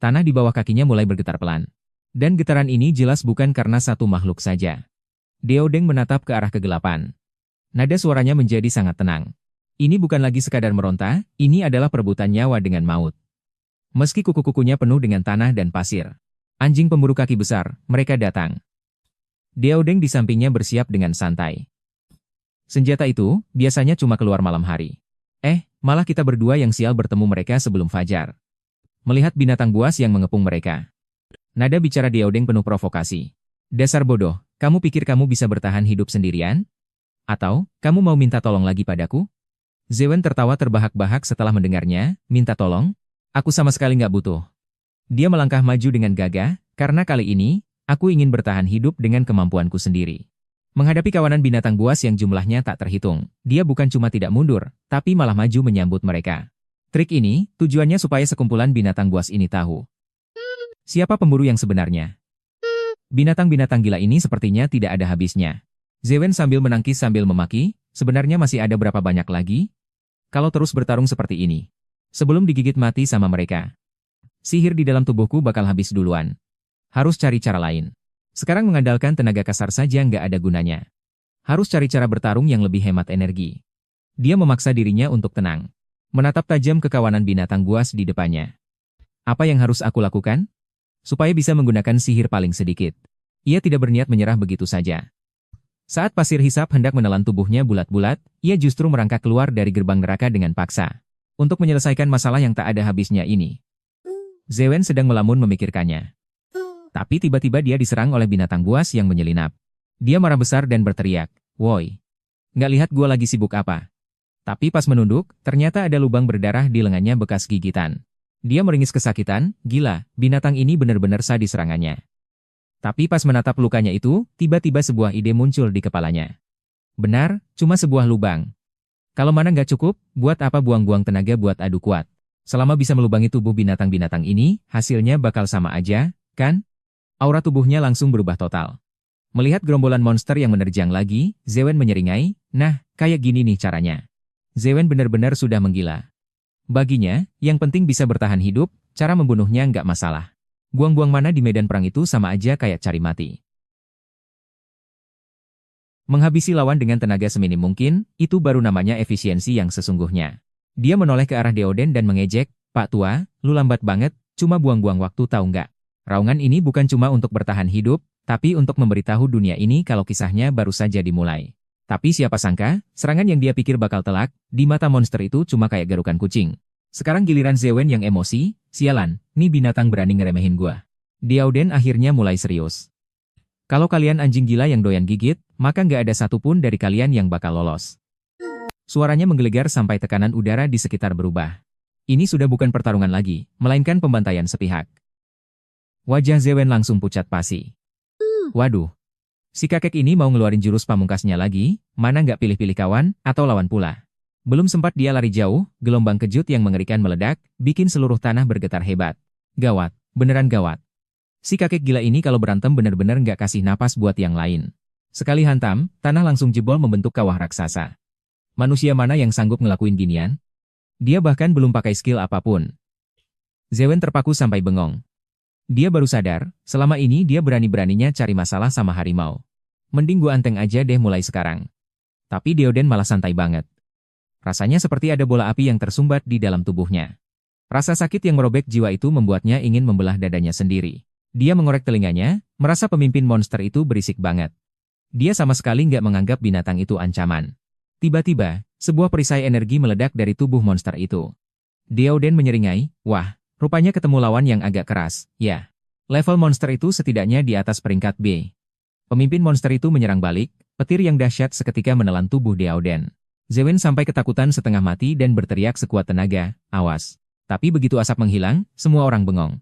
Tanah di bawah kakinya mulai bergetar pelan. Dan getaran ini jelas bukan karena satu makhluk saja. Diaodeng menatap ke arah kegelapan. Nada suaranya menjadi sangat tenang. Ini bukan lagi sekadar meronta, ini adalah perebutan nyawa dengan maut. Meski kuku-kukunya penuh dengan tanah dan pasir. Anjing pemburu kaki besar, mereka datang. Diaodeng di sampingnya bersiap dengan santai. Senjata itu, biasanya cuma keluar malam hari. Malah kita berdua yang sial bertemu mereka sebelum fajar. Melihat binatang buas yang mengepung mereka. Nada bicara Diaodeng penuh provokasi. "Dasar bodoh, kamu pikir kamu bisa bertahan hidup sendirian? Atau, kamu mau minta tolong lagi padaku?" Zewen tertawa terbahak-bahak setelah mendengarnya, "Minta tolong? Aku sama sekali nggak butuh." Dia melangkah maju dengan gagah, "Karena kali ini, aku ingin bertahan hidup dengan kemampuanku sendiri." Menghadapi kawanan binatang buas yang jumlahnya tak terhitung, dia bukan cuma tidak mundur, tapi malah maju menyambut mereka. Trik ini, tujuannya supaya sekumpulan binatang buas ini tahu siapa pemburu yang sebenarnya. Binatang-binatang gila ini sepertinya tidak ada habisnya. Zewen sambil menangkis sambil memaki, "Sebenarnya masih ada berapa banyak lagi? Kalau terus bertarung seperti ini, sebelum digigit mati sama mereka, sihir di dalam tubuhku bakal habis duluan. Harus cari cara lain. Sekarang mengandalkan tenaga kasar saja nggak ada gunanya. Harus cari cara bertarung yang lebih hemat energi." Dia memaksa dirinya untuk tenang. Menatap tajam ke kawanan binatang buas di depannya. "Apa yang harus aku lakukan? Supaya bisa menggunakan sihir paling sedikit." Ia tidak berniat menyerah begitu saja. Saat pasir hisap hendak menelan tubuhnya bulat-bulat, ia justru merangkak keluar dari gerbang neraka dengan paksa. Untuk menyelesaikan masalah yang tak ada habisnya ini. Zewen sedang melamun memikirkannya. Tapi tiba-tiba dia diserang oleh binatang buas yang menyelinap. Dia marah besar dan berteriak, "Woi, nggak lihat gua lagi sibuk apa?" Tapi pas menunduk, ternyata ada lubang berdarah di lengannya bekas gigitan. Dia meringis kesakitan, gila, binatang ini benar-benar sadis serangannya. Tapi pas menatap lukanya itu, tiba-tiba sebuah ide muncul di kepalanya. Benar, cuma sebuah lubang. Kalau mana nggak cukup, buat apa buang-buang tenaga buat adu kuat? Selama bisa melubangi tubuh binatang-binatang ini, hasilnya bakal sama aja, kan? Aura tubuhnya langsung berubah total. Melihat gerombolan monster yang menerjang lagi, Zewen menyeringai, nah, kayak gini nih caranya. Zewen benar-benar sudah menggila. Baginya, yang penting bisa bertahan hidup, cara membunuhnya nggak masalah. Buang-buang mana di medan perang itu sama aja kayak cari mati. Menghabisi lawan dengan tenaga seminim mungkin, itu baru namanya efisiensi yang sesungguhnya. Dia menoleh ke arah Deoden dan mengejek, "Pak Tua, lu lambat banget, cuma buang-buang waktu tahu nggak? Raungan ini bukan cuma untuk bertahan hidup, tapi untuk memberitahu dunia ini kalau kisahnya baru saja dimulai." Tapi siapa sangka, serangan yang dia pikir bakal telak, di mata monster itu cuma kayak garukan kucing. Sekarang giliran Zewen yang emosi, sialan, nih binatang berani ngeremehin gua. Deoden akhirnya mulai serius. Kalau kalian anjing gila yang doyan gigit, maka nggak ada satupun dari kalian yang bakal lolos. Suaranya menggelegar sampai tekanan udara di sekitar berubah. Ini sudah bukan pertarungan lagi, melainkan pembantaian sepihak. Wajah Zewen langsung pucat pasi. Waduh. Si kakek ini mau ngeluarin jurus pamungkasnya lagi, mana nggak pilih-pilih kawan, atau lawan pula. Belum sempat dia lari jauh, gelombang kejut yang mengerikan meledak, bikin seluruh tanah bergetar hebat. Gawat, beneran gawat. Si kakek gila ini kalau berantem bener-bener nggak kasih napas buat yang lain. Sekali hantam, tanah langsung jebol membentuk kawah raksasa. Manusia mana yang sanggup ngelakuin ginian? Dia bahkan belum pakai skill apapun. Zewen terpaku sampai bengong. Dia baru sadar, selama ini dia berani-beraninya cari masalah sama harimau. Mending gua anteng aja deh mulai sekarang. Tapi Deoden malah santai banget. Rasanya seperti ada bola api yang tersumbat di dalam tubuhnya. Rasa sakit yang merobek jiwa itu membuatnya ingin membelah dadanya sendiri. Dia mengorek telinganya, merasa pemimpin monster itu berisik banget. Dia sama sekali nggak menganggap binatang itu ancaman. Tiba-tiba, sebuah perisai energi meledak dari tubuh monster itu. Deoden menyeringai, wah, rupanya ketemu lawan yang agak keras, ya. Level monster itu setidaknya di atas peringkat B. Pemimpin monster itu menyerang balik, petir yang dahsyat seketika menelan tubuh Deoden. Zewen sampai ketakutan setengah mati dan berteriak sekuat tenaga, awas. Tapi begitu asap menghilang, semua orang bengong.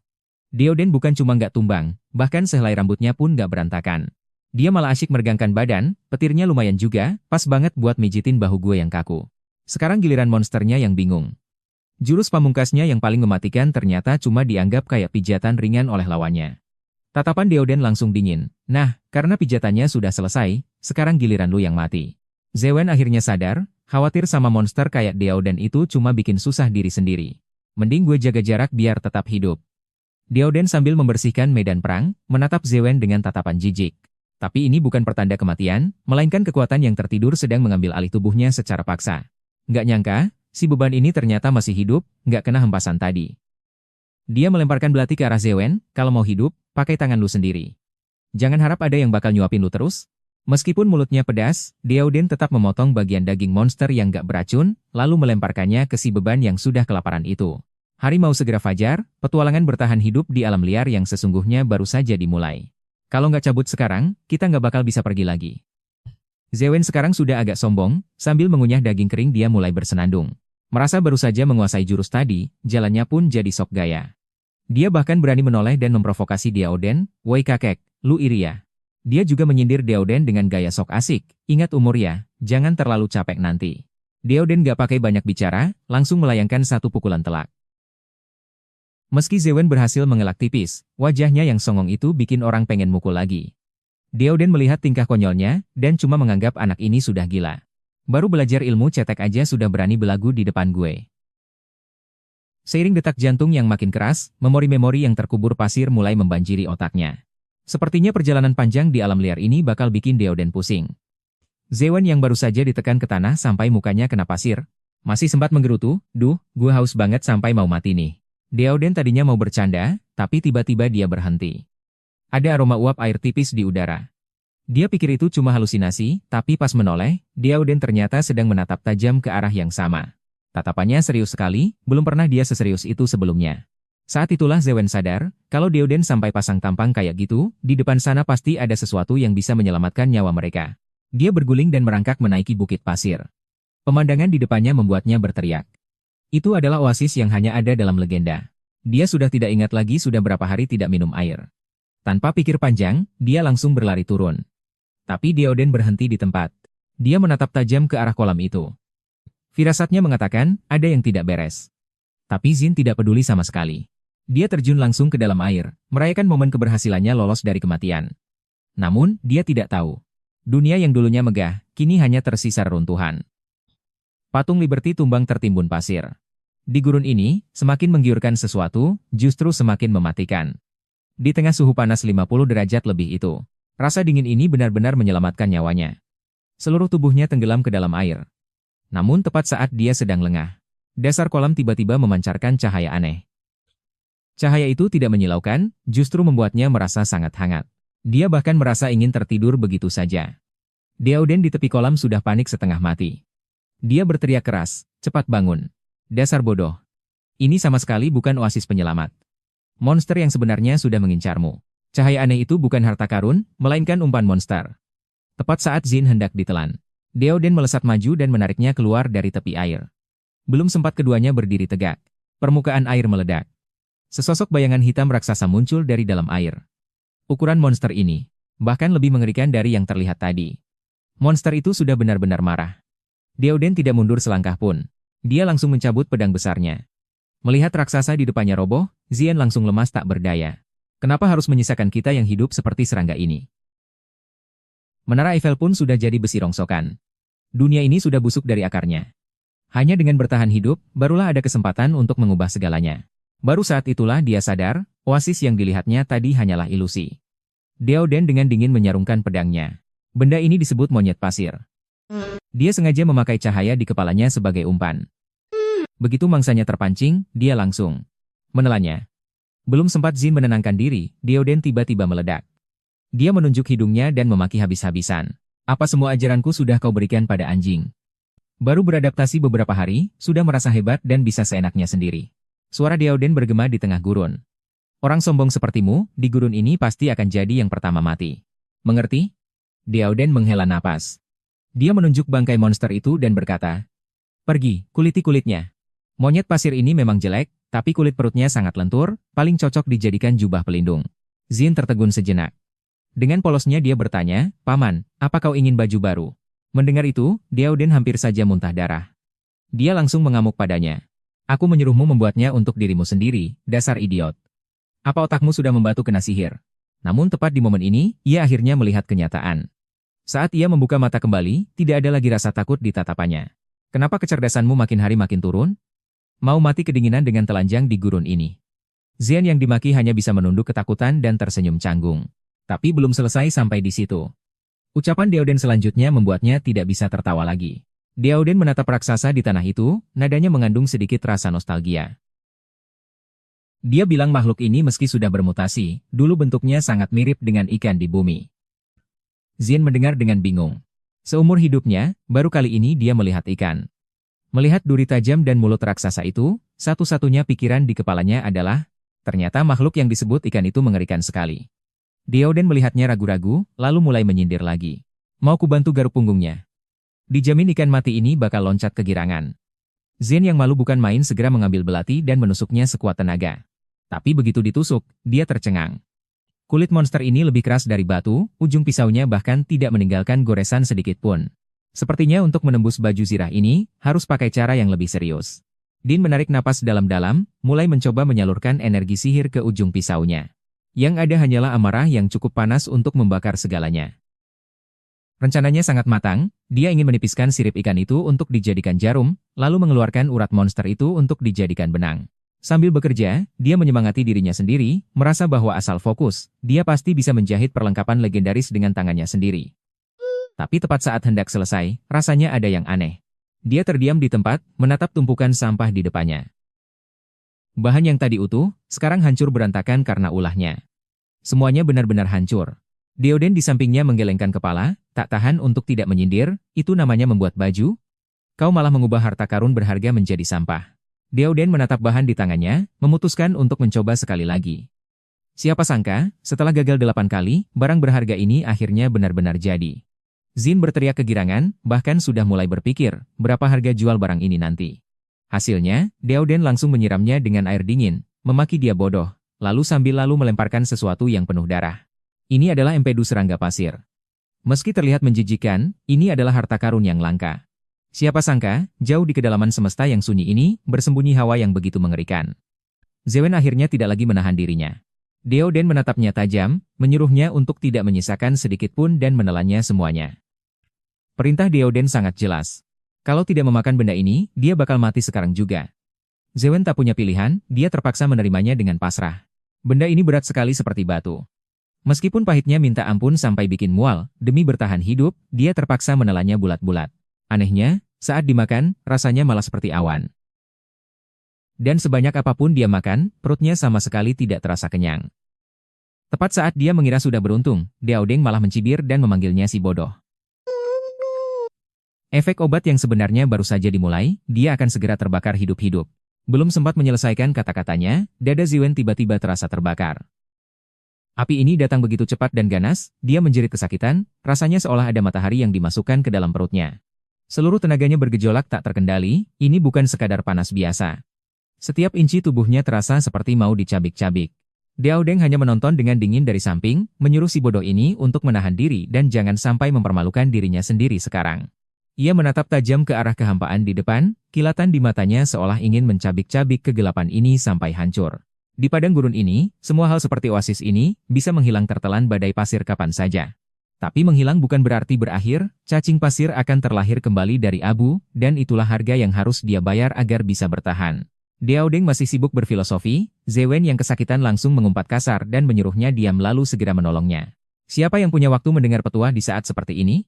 Deoden bukan cuma nggak tumbang, bahkan sehelai rambutnya pun nggak berantakan. Dia malah asyik meregangkan badan, petirnya lumayan juga, pas banget buat mijitin bahu gue yang kaku. Sekarang giliran monsternya yang bingung. Jurus pamungkasnya yang paling mematikan ternyata cuma dianggap kayak pijatan ringan oleh lawannya. Tatapan Deoden langsung dingin. Nah, karena pijatannya sudah selesai, sekarang giliran lu yang mati. Zewen akhirnya sadar, khawatir sama monster kayak Deoden itu cuma bikin susah diri sendiri. Mending gue jaga jarak biar tetap hidup. Deoden sambil membersihkan medan perang, menatap Zewen dengan tatapan jijik. Tapi ini bukan pertanda kematian, melainkan kekuatan yang tertidur sedang mengambil alih tubuhnya secara paksa. Nggak nyangka, si beban ini ternyata masih hidup, nggak kena hempasan tadi. Dia melemparkan belati ke arah Zewen, kalau mau hidup, pakai tangan lu sendiri. Jangan harap ada yang bakal nyuapin lu terus. Meskipun mulutnya pedas, Deoden tetap memotong bagian daging monster yang nggak beracun, lalu melemparkannya ke si beban yang sudah kelaparan itu. Hari mau segera fajar, petualangan bertahan hidup di alam liar yang sesungguhnya baru saja dimulai. Kalau nggak cabut sekarang, kita nggak bakal bisa pergi lagi. Zewen sekarang sudah agak sombong, sambil mengunyah daging kering dia mulai bersenandung. Merasa baru saja menguasai jurus tadi, jalannya pun jadi sok gaya. Dia bahkan berani menoleh dan memprovokasi Deoden, woi kakek, lu iri ya? Dia juga menyindir Deoden dengan gaya sok asik, ingat umur ya, jangan terlalu capek nanti. Deoden gak pakai banyak bicara, langsung melayangkan satu pukulan telak. Meski Zewen berhasil mengelak tipis, wajahnya yang songong itu bikin orang pengen mukul lagi. Deoden melihat tingkah konyolnya, dan cuma menganggap anak ini sudah gila. Baru belajar ilmu cetek aja sudah berani belagu di depan gue. Seiring detak jantung yang makin keras, memori-memori yang terkubur pasir mulai membanjiri otaknya. Sepertinya perjalanan panjang di alam liar ini bakal bikin Deoden pusing. Zewen yang baru saja ditekan ke tanah sampai mukanya kena pasir, masih sempat menggerutu, duh, gue haus banget sampai mau mati nih. Deoden tadinya mau bercanda, tapi tiba-tiba dia berhenti. Ada aroma uap air tipis di udara. Dia pikir itu cuma halusinasi, tapi pas menoleh, Deoden ternyata sedang menatap tajam ke arah yang sama. Tatapannya serius sekali, belum pernah dia seserius itu sebelumnya. Saat itulah Zewen sadar, kalau Deoden sampai pasang tampang kayak gitu, di depan sana pasti ada sesuatu yang bisa menyelamatkan nyawa mereka. Dia berguling dan merangkak menaiki bukit pasir. Pemandangan di depannya membuatnya berteriak. Itu adalah oasis yang hanya ada dalam legenda. Dia sudah tidak ingat lagi sudah berapa hari tidak minum air. Tanpa pikir panjang, dia langsung berlari turun. Tapi Deoden berhenti di tempat. Dia menatap tajam ke arah kolam itu. Firasatnya mengatakan, ada yang tidak beres. Tapi Jin tidak peduli sama sekali. Dia terjun langsung ke dalam air, merayakan momen keberhasilannya lolos dari kematian. Namun, dia tidak tahu. Dunia yang dulunya megah, kini hanya tersisa reruntuhan. Patung Liberty tumbang tertimbun pasir. Di gurun ini, semakin menggiurkan sesuatu, justru semakin mematikan. Di tengah suhu panas 50 derajat lebih itu, rasa dingin ini benar-benar menyelamatkan nyawanya. Seluruh tubuhnya tenggelam ke dalam air. Namun tepat saat dia sedang lengah, dasar kolam tiba-tiba memancarkan cahaya aneh. Cahaya itu tidak menyilaukan, justru membuatnya merasa sangat hangat. Dia bahkan merasa ingin tertidur begitu saja. Deoden di tepi kolam sudah panik setengah mati. Dia berteriak keras, cepat bangun. Dasar bodoh. Ini sama sekali bukan oasis penyelamat. Monster yang sebenarnya sudah mengincarmu. Cahaya aneh itu bukan harta karun, melainkan umpan monster. Tepat saat Jin hendak ditelan, Deoden melesat maju dan menariknya keluar dari tepi air. Belum sempat keduanya berdiri tegak, permukaan air meledak. Sesosok bayangan hitam raksasa muncul dari dalam air. Ukuran monster ini bahkan lebih mengerikan dari yang terlihat tadi. Monster itu sudah benar-benar marah. Deoden tidak mundur selangkah pun. Dia langsung mencabut pedang besarnya. Melihat raksasa di depannya roboh, Zien langsung lemas tak berdaya. Kenapa harus menyisakan kita yang hidup seperti serangga ini? Menara Eiffel pun sudah jadi besi rongsokan. Dunia ini sudah busuk dari akarnya. Hanya dengan bertahan hidup, barulah ada kesempatan untuk mengubah segalanya. Baru saat itulah dia sadar, oasis yang dilihatnya tadi hanyalah ilusi. Deoden dengan dingin menyarungkan pedangnya. Benda ini disebut monyet pasir. Dia sengaja memakai cahaya di kepalanya sebagai umpan. Begitu mangsanya terpancing, dia langsung menelannya. Belum sempat Jin menenangkan diri, Deoden tiba-tiba meledak. Dia menunjuk hidungnya dan memaki habis-habisan. Apa semua ajaranku sudah kau berikan pada anjing? Baru beradaptasi beberapa hari, sudah merasa hebat dan bisa seenaknya sendiri. Suara Deoden bergema di tengah gurun. Orang sombong sepertimu, di gurun ini pasti akan jadi yang pertama mati. Mengerti? Deoden menghela napas. Dia menunjuk bangkai monster itu dan berkata, pergi, kuliti kulitnya. Monyet pasir ini memang jelek, tapi kulit perutnya sangat lentur, paling cocok dijadikan jubah pelindung. Jin tertegun sejenak. Dengan polosnya dia bertanya, Paman, apa kau ingin baju baru? Mendengar itu, Deoden hampir saja muntah darah. Dia langsung mengamuk padanya. Aku menyuruhmu membuatnya untuk dirimu sendiri, dasar idiot. Apa otakmu sudah membatu kena sihir? Namun tepat di momen ini, ia akhirnya melihat kenyataan. Saat ia membuka mata kembali, tidak ada lagi rasa takut di tatapannya. Kenapa kecerdasanmu makin hari makin turun? Mau mati kedinginan dengan telanjang di gurun ini. Zien yang dimaki hanya bisa menunduk ketakutan dan tersenyum canggung. Tapi belum selesai sampai di situ. Ucapan Deoden selanjutnya membuatnya tidak bisa tertawa lagi. Deoden menatap raksasa di tanah itu, nadanya mengandung sedikit rasa nostalgia. Dia bilang makhluk ini meski sudah bermutasi, dulu bentuknya sangat mirip dengan ikan di bumi. Jin mendengar dengan bingung. Seumur hidupnya, baru kali ini dia melihat ikan. Melihat duri tajam dan mulut raksasa itu, satu-satunya pikiran di kepalanya adalah, ternyata makhluk yang disebut ikan itu mengerikan sekali. Deoden melihatnya ragu-ragu, lalu mulai menyindir lagi. Mau kubantu garuk punggungnya? Dijamin ikan mati ini bakal loncat kegirangan. Zen yang malu bukan main segera mengambil belati dan menusuknya sekuat tenaga. Tapi begitu ditusuk, dia tercengang. Kulit monster ini lebih keras dari batu, ujung pisaunya bahkan tidak meninggalkan goresan sedikit pun. Sepertinya untuk menembus baju zirah ini, harus pakai cara yang lebih serius. Din menarik napas dalam-dalam, mulai mencoba menyalurkan energi sihir ke ujung pisaunya. Yang ada hanyalah amarah yang cukup panas untuk membakar segalanya. Rencananya sangat matang, dia ingin menipiskan sirip ikan itu untuk dijadikan jarum, lalu mengeluarkan urat monster itu untuk dijadikan benang. Sambil bekerja, dia menyemangati dirinya sendiri, merasa bahwa asal fokus, dia pasti bisa menjahit perlengkapan legendaris dengan tangannya sendiri. Tapi tepat saat hendak selesai, rasanya ada yang aneh. Dia terdiam di tempat, menatap tumpukan sampah di depannya. Bahan yang tadi utuh, sekarang hancur berantakan karena ulahnya. Semuanya benar-benar hancur. Deoden di sampingnya menggelengkan kepala, tak tahan untuk tidak menyindir, itu namanya membuat baju? Kau malah mengubah harta karun berharga menjadi sampah. Deoden menatap bahan di tangannya, memutuskan untuk mencoba sekali lagi. Siapa sangka, setelah gagal 8 kali, barang berharga ini akhirnya benar-benar jadi. Zin berteriak kegirangan, bahkan sudah mulai berpikir, berapa harga jual barang ini nanti. Hasilnya, Deoden langsung menyiramnya dengan air dingin, memaki dia bodoh, lalu melemparkan sesuatu yang penuh darah. Ini adalah empedu serangga pasir. Meski terlihat menjijikan, ini adalah harta karun yang langka. Siapa sangka, jauh di kedalaman semesta yang sunyi ini, bersembunyi hawa yang begitu mengerikan. Zewen akhirnya tidak lagi menahan dirinya. Deoden menatapnya tajam, menyuruhnya untuk tidak menyisakan sedikit pun dan menelannya semuanya. Perintah Deoden sangat jelas. Kalau tidak memakan benda ini, dia bakal mati sekarang juga. Zewen tak punya pilihan, dia terpaksa menerimanya dengan pasrah. Benda ini berat sekali seperti batu. Meskipun pahitnya minta ampun sampai bikin mual, demi bertahan hidup, dia terpaksa menelannya bulat-bulat. Anehnya, saat dimakan, rasanya malah seperti awan. Dan sebanyak apapun dia makan, perutnya sama sekali tidak terasa kenyang. Tepat saat dia mengira sudah beruntung, Deoden malah mencibir dan memanggilnya si bodoh. Efek obat yang sebenarnya baru saja dimulai, dia akan segera terbakar hidup-hidup. Belum sempat menyelesaikan kata-katanya, dada Zewen tiba-tiba terasa terbakar. Api ini datang begitu cepat dan ganas, dia menjerit kesakitan, rasanya seolah ada matahari yang dimasukkan ke dalam perutnya. Seluruh tenaganya bergejolak tak terkendali, ini bukan sekadar panas biasa. Setiap inci tubuhnya terasa seperti mau dicabik-cabik. Deoden hanya menonton dengan dingin dari samping, menyuruh si bodoh ini untuk menahan diri dan jangan sampai mempermalukan dirinya sendiri sekarang. Ia menatap tajam ke arah kehampaan di depan, kilatan di matanya seolah ingin mencabik-cabik kegelapan ini sampai hancur. Di padang gurun ini, semua hal seperti oasis ini, bisa menghilang tertelan badai pasir kapan saja. Tapi menghilang bukan berarti berakhir, cacing pasir akan terlahir kembali dari abu, dan itulah harga yang harus dia bayar agar bisa bertahan. Deoden masih sibuk berfilosofi, Zewen yang kesakitan langsung mengumpat kasar dan menyuruhnya diam lalu segera menolongnya. Siapa yang punya waktu mendengar petuah di saat seperti ini?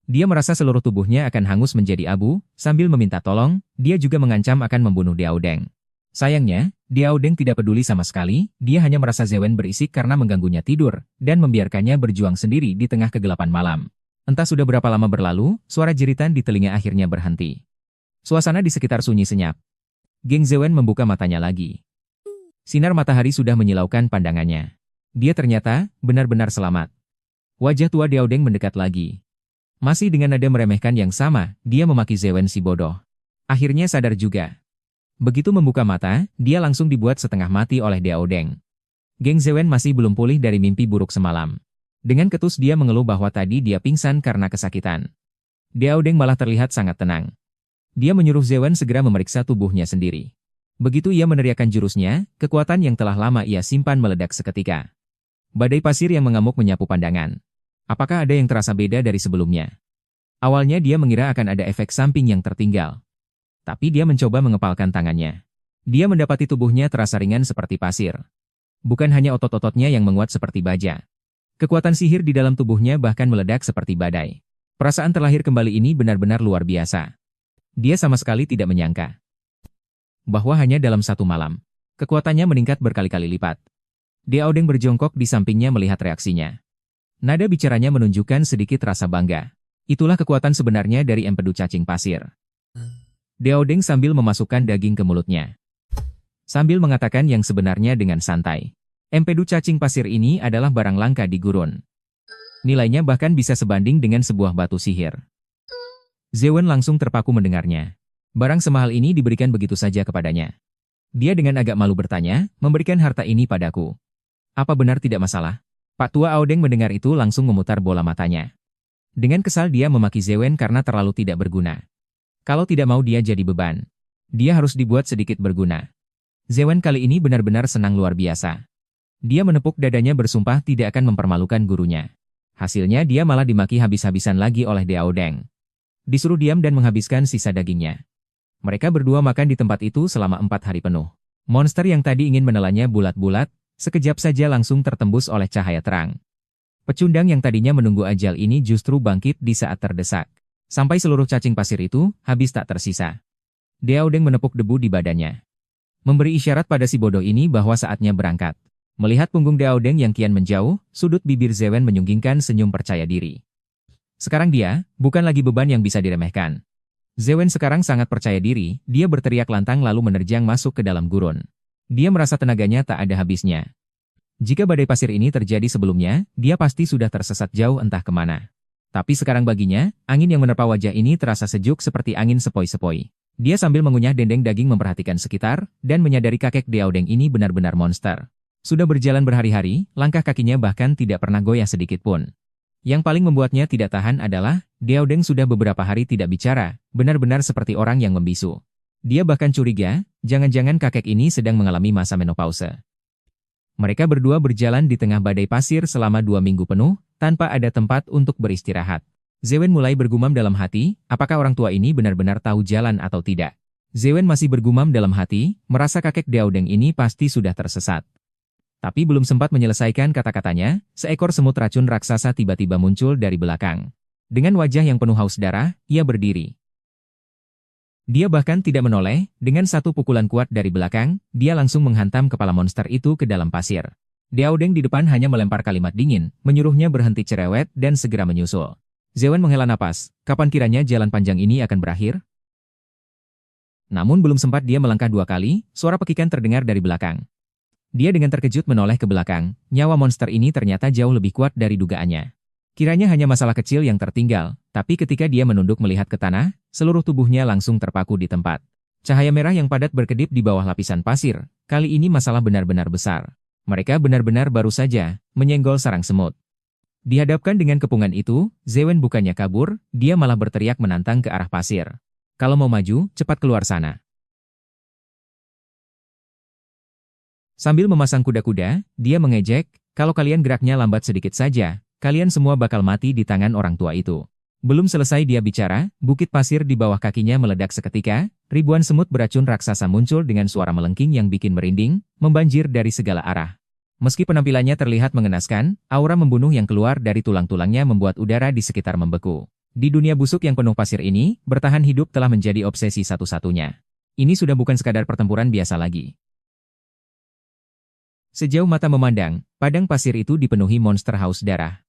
Dia merasa seluruh tubuhnya akan hangus menjadi abu, sambil meminta tolong, dia juga mengancam akan membunuh Deoden. Sayangnya, Deoden tidak peduli sama sekali, dia hanya merasa Zewen berisik karena mengganggunya tidur, dan membiarkannya berjuang sendiri di tengah kegelapan malam. Entah sudah berapa lama berlalu, suara jeritan di telinga akhirnya berhenti. Suasana di sekitar sunyi senyap. Geng Zewen membuka matanya lagi. Sinar matahari sudah menyilaukan pandangannya. Dia ternyata benar-benar selamat. Wajah tua Deoden mendekat lagi. Masih dengan nada meremehkan yang sama, dia memaki Zewen si bodoh. Akhirnya sadar juga. Begitu membuka mata, dia langsung dibuat setengah mati oleh Deoden. Geng Zewen masih belum pulih dari mimpi buruk semalam. Dengan ketus dia mengeluh bahwa tadi dia pingsan karena kesakitan. Deoden malah terlihat sangat tenang. Dia menyuruh Zewen segera memeriksa tubuhnya sendiri. Begitu ia meneriakkan jurusnya, kekuatan yang telah lama ia simpan meledak seketika. Badai pasir yang mengamuk menyapu pandangan. Apakah ada yang terasa beda dari sebelumnya? Awalnya dia mengira akan ada efek samping yang tertinggal. Tapi dia mencoba mengepalkan tangannya. Dia mendapati tubuhnya terasa ringan seperti pasir. Bukan hanya otot-ototnya yang menguat seperti baja. Kekuatan sihir di dalam tubuhnya bahkan meledak seperti badai. Perasaan terlahir kembali ini benar-benar luar biasa. Dia sama sekali tidak menyangka bahwa hanya dalam satu malam, kekuatannya meningkat berkali-kali lipat. Deoden berjongkok di sampingnya melihat reaksinya. Nada bicaranya menunjukkan sedikit rasa bangga. Itulah kekuatan sebenarnya dari empedu cacing pasir. Deoden sambil memasukkan daging ke mulutnya. Sambil mengatakan yang sebenarnya dengan santai. Empedu cacing pasir ini adalah barang langka di gurun. Nilainya bahkan bisa sebanding dengan sebuah batu sihir. Zewen langsung terpaku mendengarnya. Barang semahal ini diberikan begitu saja kepadanya. Dia dengan agak malu bertanya, memberikan harta ini padaku. Apa benar tidak masalah? Pak Tua Aodeng mendengar itu langsung memutar bola matanya. Dengan kesal dia memaki Zewen karena terlalu tidak berguna. Kalau tidak mau dia jadi beban. Dia harus dibuat sedikit berguna. Zewen kali ini benar-benar senang luar biasa. Dia menepuk dadanya bersumpah tidak akan mempermalukan gurunya. Hasilnya dia malah dimaki habis-habisan lagi oleh Deoden. Disuruh diam dan menghabiskan sisa dagingnya. Mereka berdua makan di tempat itu selama 4 hari penuh. Monster yang tadi ingin menelannya bulat-bulat, sekejap saja langsung tertembus oleh cahaya terang. Pecundang yang tadinya menunggu ajal ini justru bangkit di saat terdesak. Sampai seluruh cacing pasir itu habis tak tersisa. Deoden menepuk debu di badannya. Memberi isyarat pada si bodoh ini bahwa saatnya berangkat. Melihat punggung Deoden yang kian menjauh, sudut bibir Zewen menyunggingkan senyum percaya diri. Sekarang dia, bukan lagi beban yang bisa diremehkan. Zewen sekarang sangat percaya diri, dia berteriak lantang lalu menerjang masuk ke dalam gurun. Dia merasa tenaganya tak ada habisnya. Jika badai pasir ini terjadi sebelumnya, dia pasti sudah tersesat jauh entah kemana. Tapi sekarang baginya, angin yang menerpa wajah ini terasa sejuk seperti angin sepoi-sepoi. Dia sambil mengunyah dendeng daging memperhatikan sekitar, dan menyadari kakek Diaodeng ini benar-benar monster. Sudah berjalan berhari-hari, langkah kakinya bahkan tidak pernah goyah sedikit pun. Yang paling membuatnya tidak tahan adalah, Diaodeng sudah beberapa hari tidak bicara, benar-benar seperti orang yang membisu. Dia bahkan curiga, jangan-jangan kakek ini sedang mengalami masa menopause. Mereka berdua berjalan di tengah badai pasir selama 2 minggu penuh, tanpa ada tempat untuk beristirahat. Zewen mulai bergumam dalam hati, apakah orang tua ini benar-benar tahu jalan atau tidak. Zewen masih bergumam dalam hati, merasa kakek Diaodeng ini pasti sudah tersesat. Tapi belum sempat menyelesaikan kata-katanya, seekor semut racun raksasa tiba-tiba muncul dari belakang. Dengan wajah yang penuh haus darah, ia berdiri. Dia bahkan tidak menoleh, dengan satu pukulan kuat dari belakang, dia langsung menghantam kepala monster itu ke dalam pasir. Diaodeng di depan hanya melempar kalimat dingin, menyuruhnya berhenti cerewet dan segera menyusul. Zewen menghela napas, kapan kiranya jalan panjang ini akan berakhir? Namun belum sempat dia melangkah 2 kali, suara pekikan terdengar dari belakang. Dia dengan terkejut menoleh ke belakang, nyawa monster ini ternyata jauh lebih kuat dari dugaannya. Kiranya hanya masalah kecil yang tertinggal, tapi ketika dia menunduk melihat ke tanah, seluruh tubuhnya langsung terpaku di tempat. Cahaya merah yang padat berkedip di bawah lapisan pasir, kali ini masalah benar-benar besar. Mereka benar-benar baru saja menyenggol sarang semut. Dihadapkan dengan kepungan itu, Zewen bukannya kabur, dia malah berteriak menantang ke arah pasir. Kalau mau maju, cepat keluar sana. Sambil memasang kuda-kuda, dia mengejek, kalau kalian geraknya lambat sedikit saja, kalian semua bakal mati di tangan orang tua itu. Belum selesai dia bicara, bukit pasir di bawah kakinya meledak seketika, ribuan semut beracun raksasa muncul dengan suara melengking yang bikin merinding, membanjir dari segala arah. Meski penampilannya terlihat mengenaskan, aura membunuh yang keluar dari tulang-tulangnya membuat udara di sekitar membeku. Di dunia busuk yang penuh pasir ini, bertahan hidup telah menjadi obsesi satu-satunya. Ini sudah bukan sekadar pertempuran biasa lagi. Sejauh mata memandang, padang pasir itu dipenuhi monster haus darah.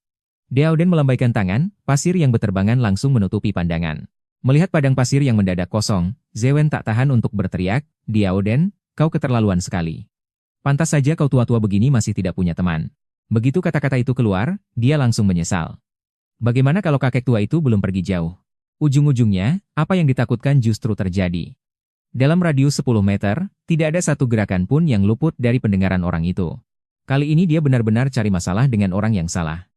Diaodeng melambaikan tangan, pasir yang berterbangan langsung menutupi pandangan. Melihat padang pasir yang mendadak kosong, Zewen tak tahan untuk berteriak, Diaodeng, kau keterlaluan sekali. Pantas saja kau tua-tua begini masih tidak punya teman. Begitu kata-kata itu keluar, dia langsung menyesal. Bagaimana kalau kakek tua itu belum pergi jauh? Ujung-ujungnya, apa yang ditakutkan justru terjadi. Dalam radius 10 meter, tidak ada satu gerakan pun yang luput dari pendengaran orang itu. Kali ini dia benar-benar cari masalah dengan orang yang salah.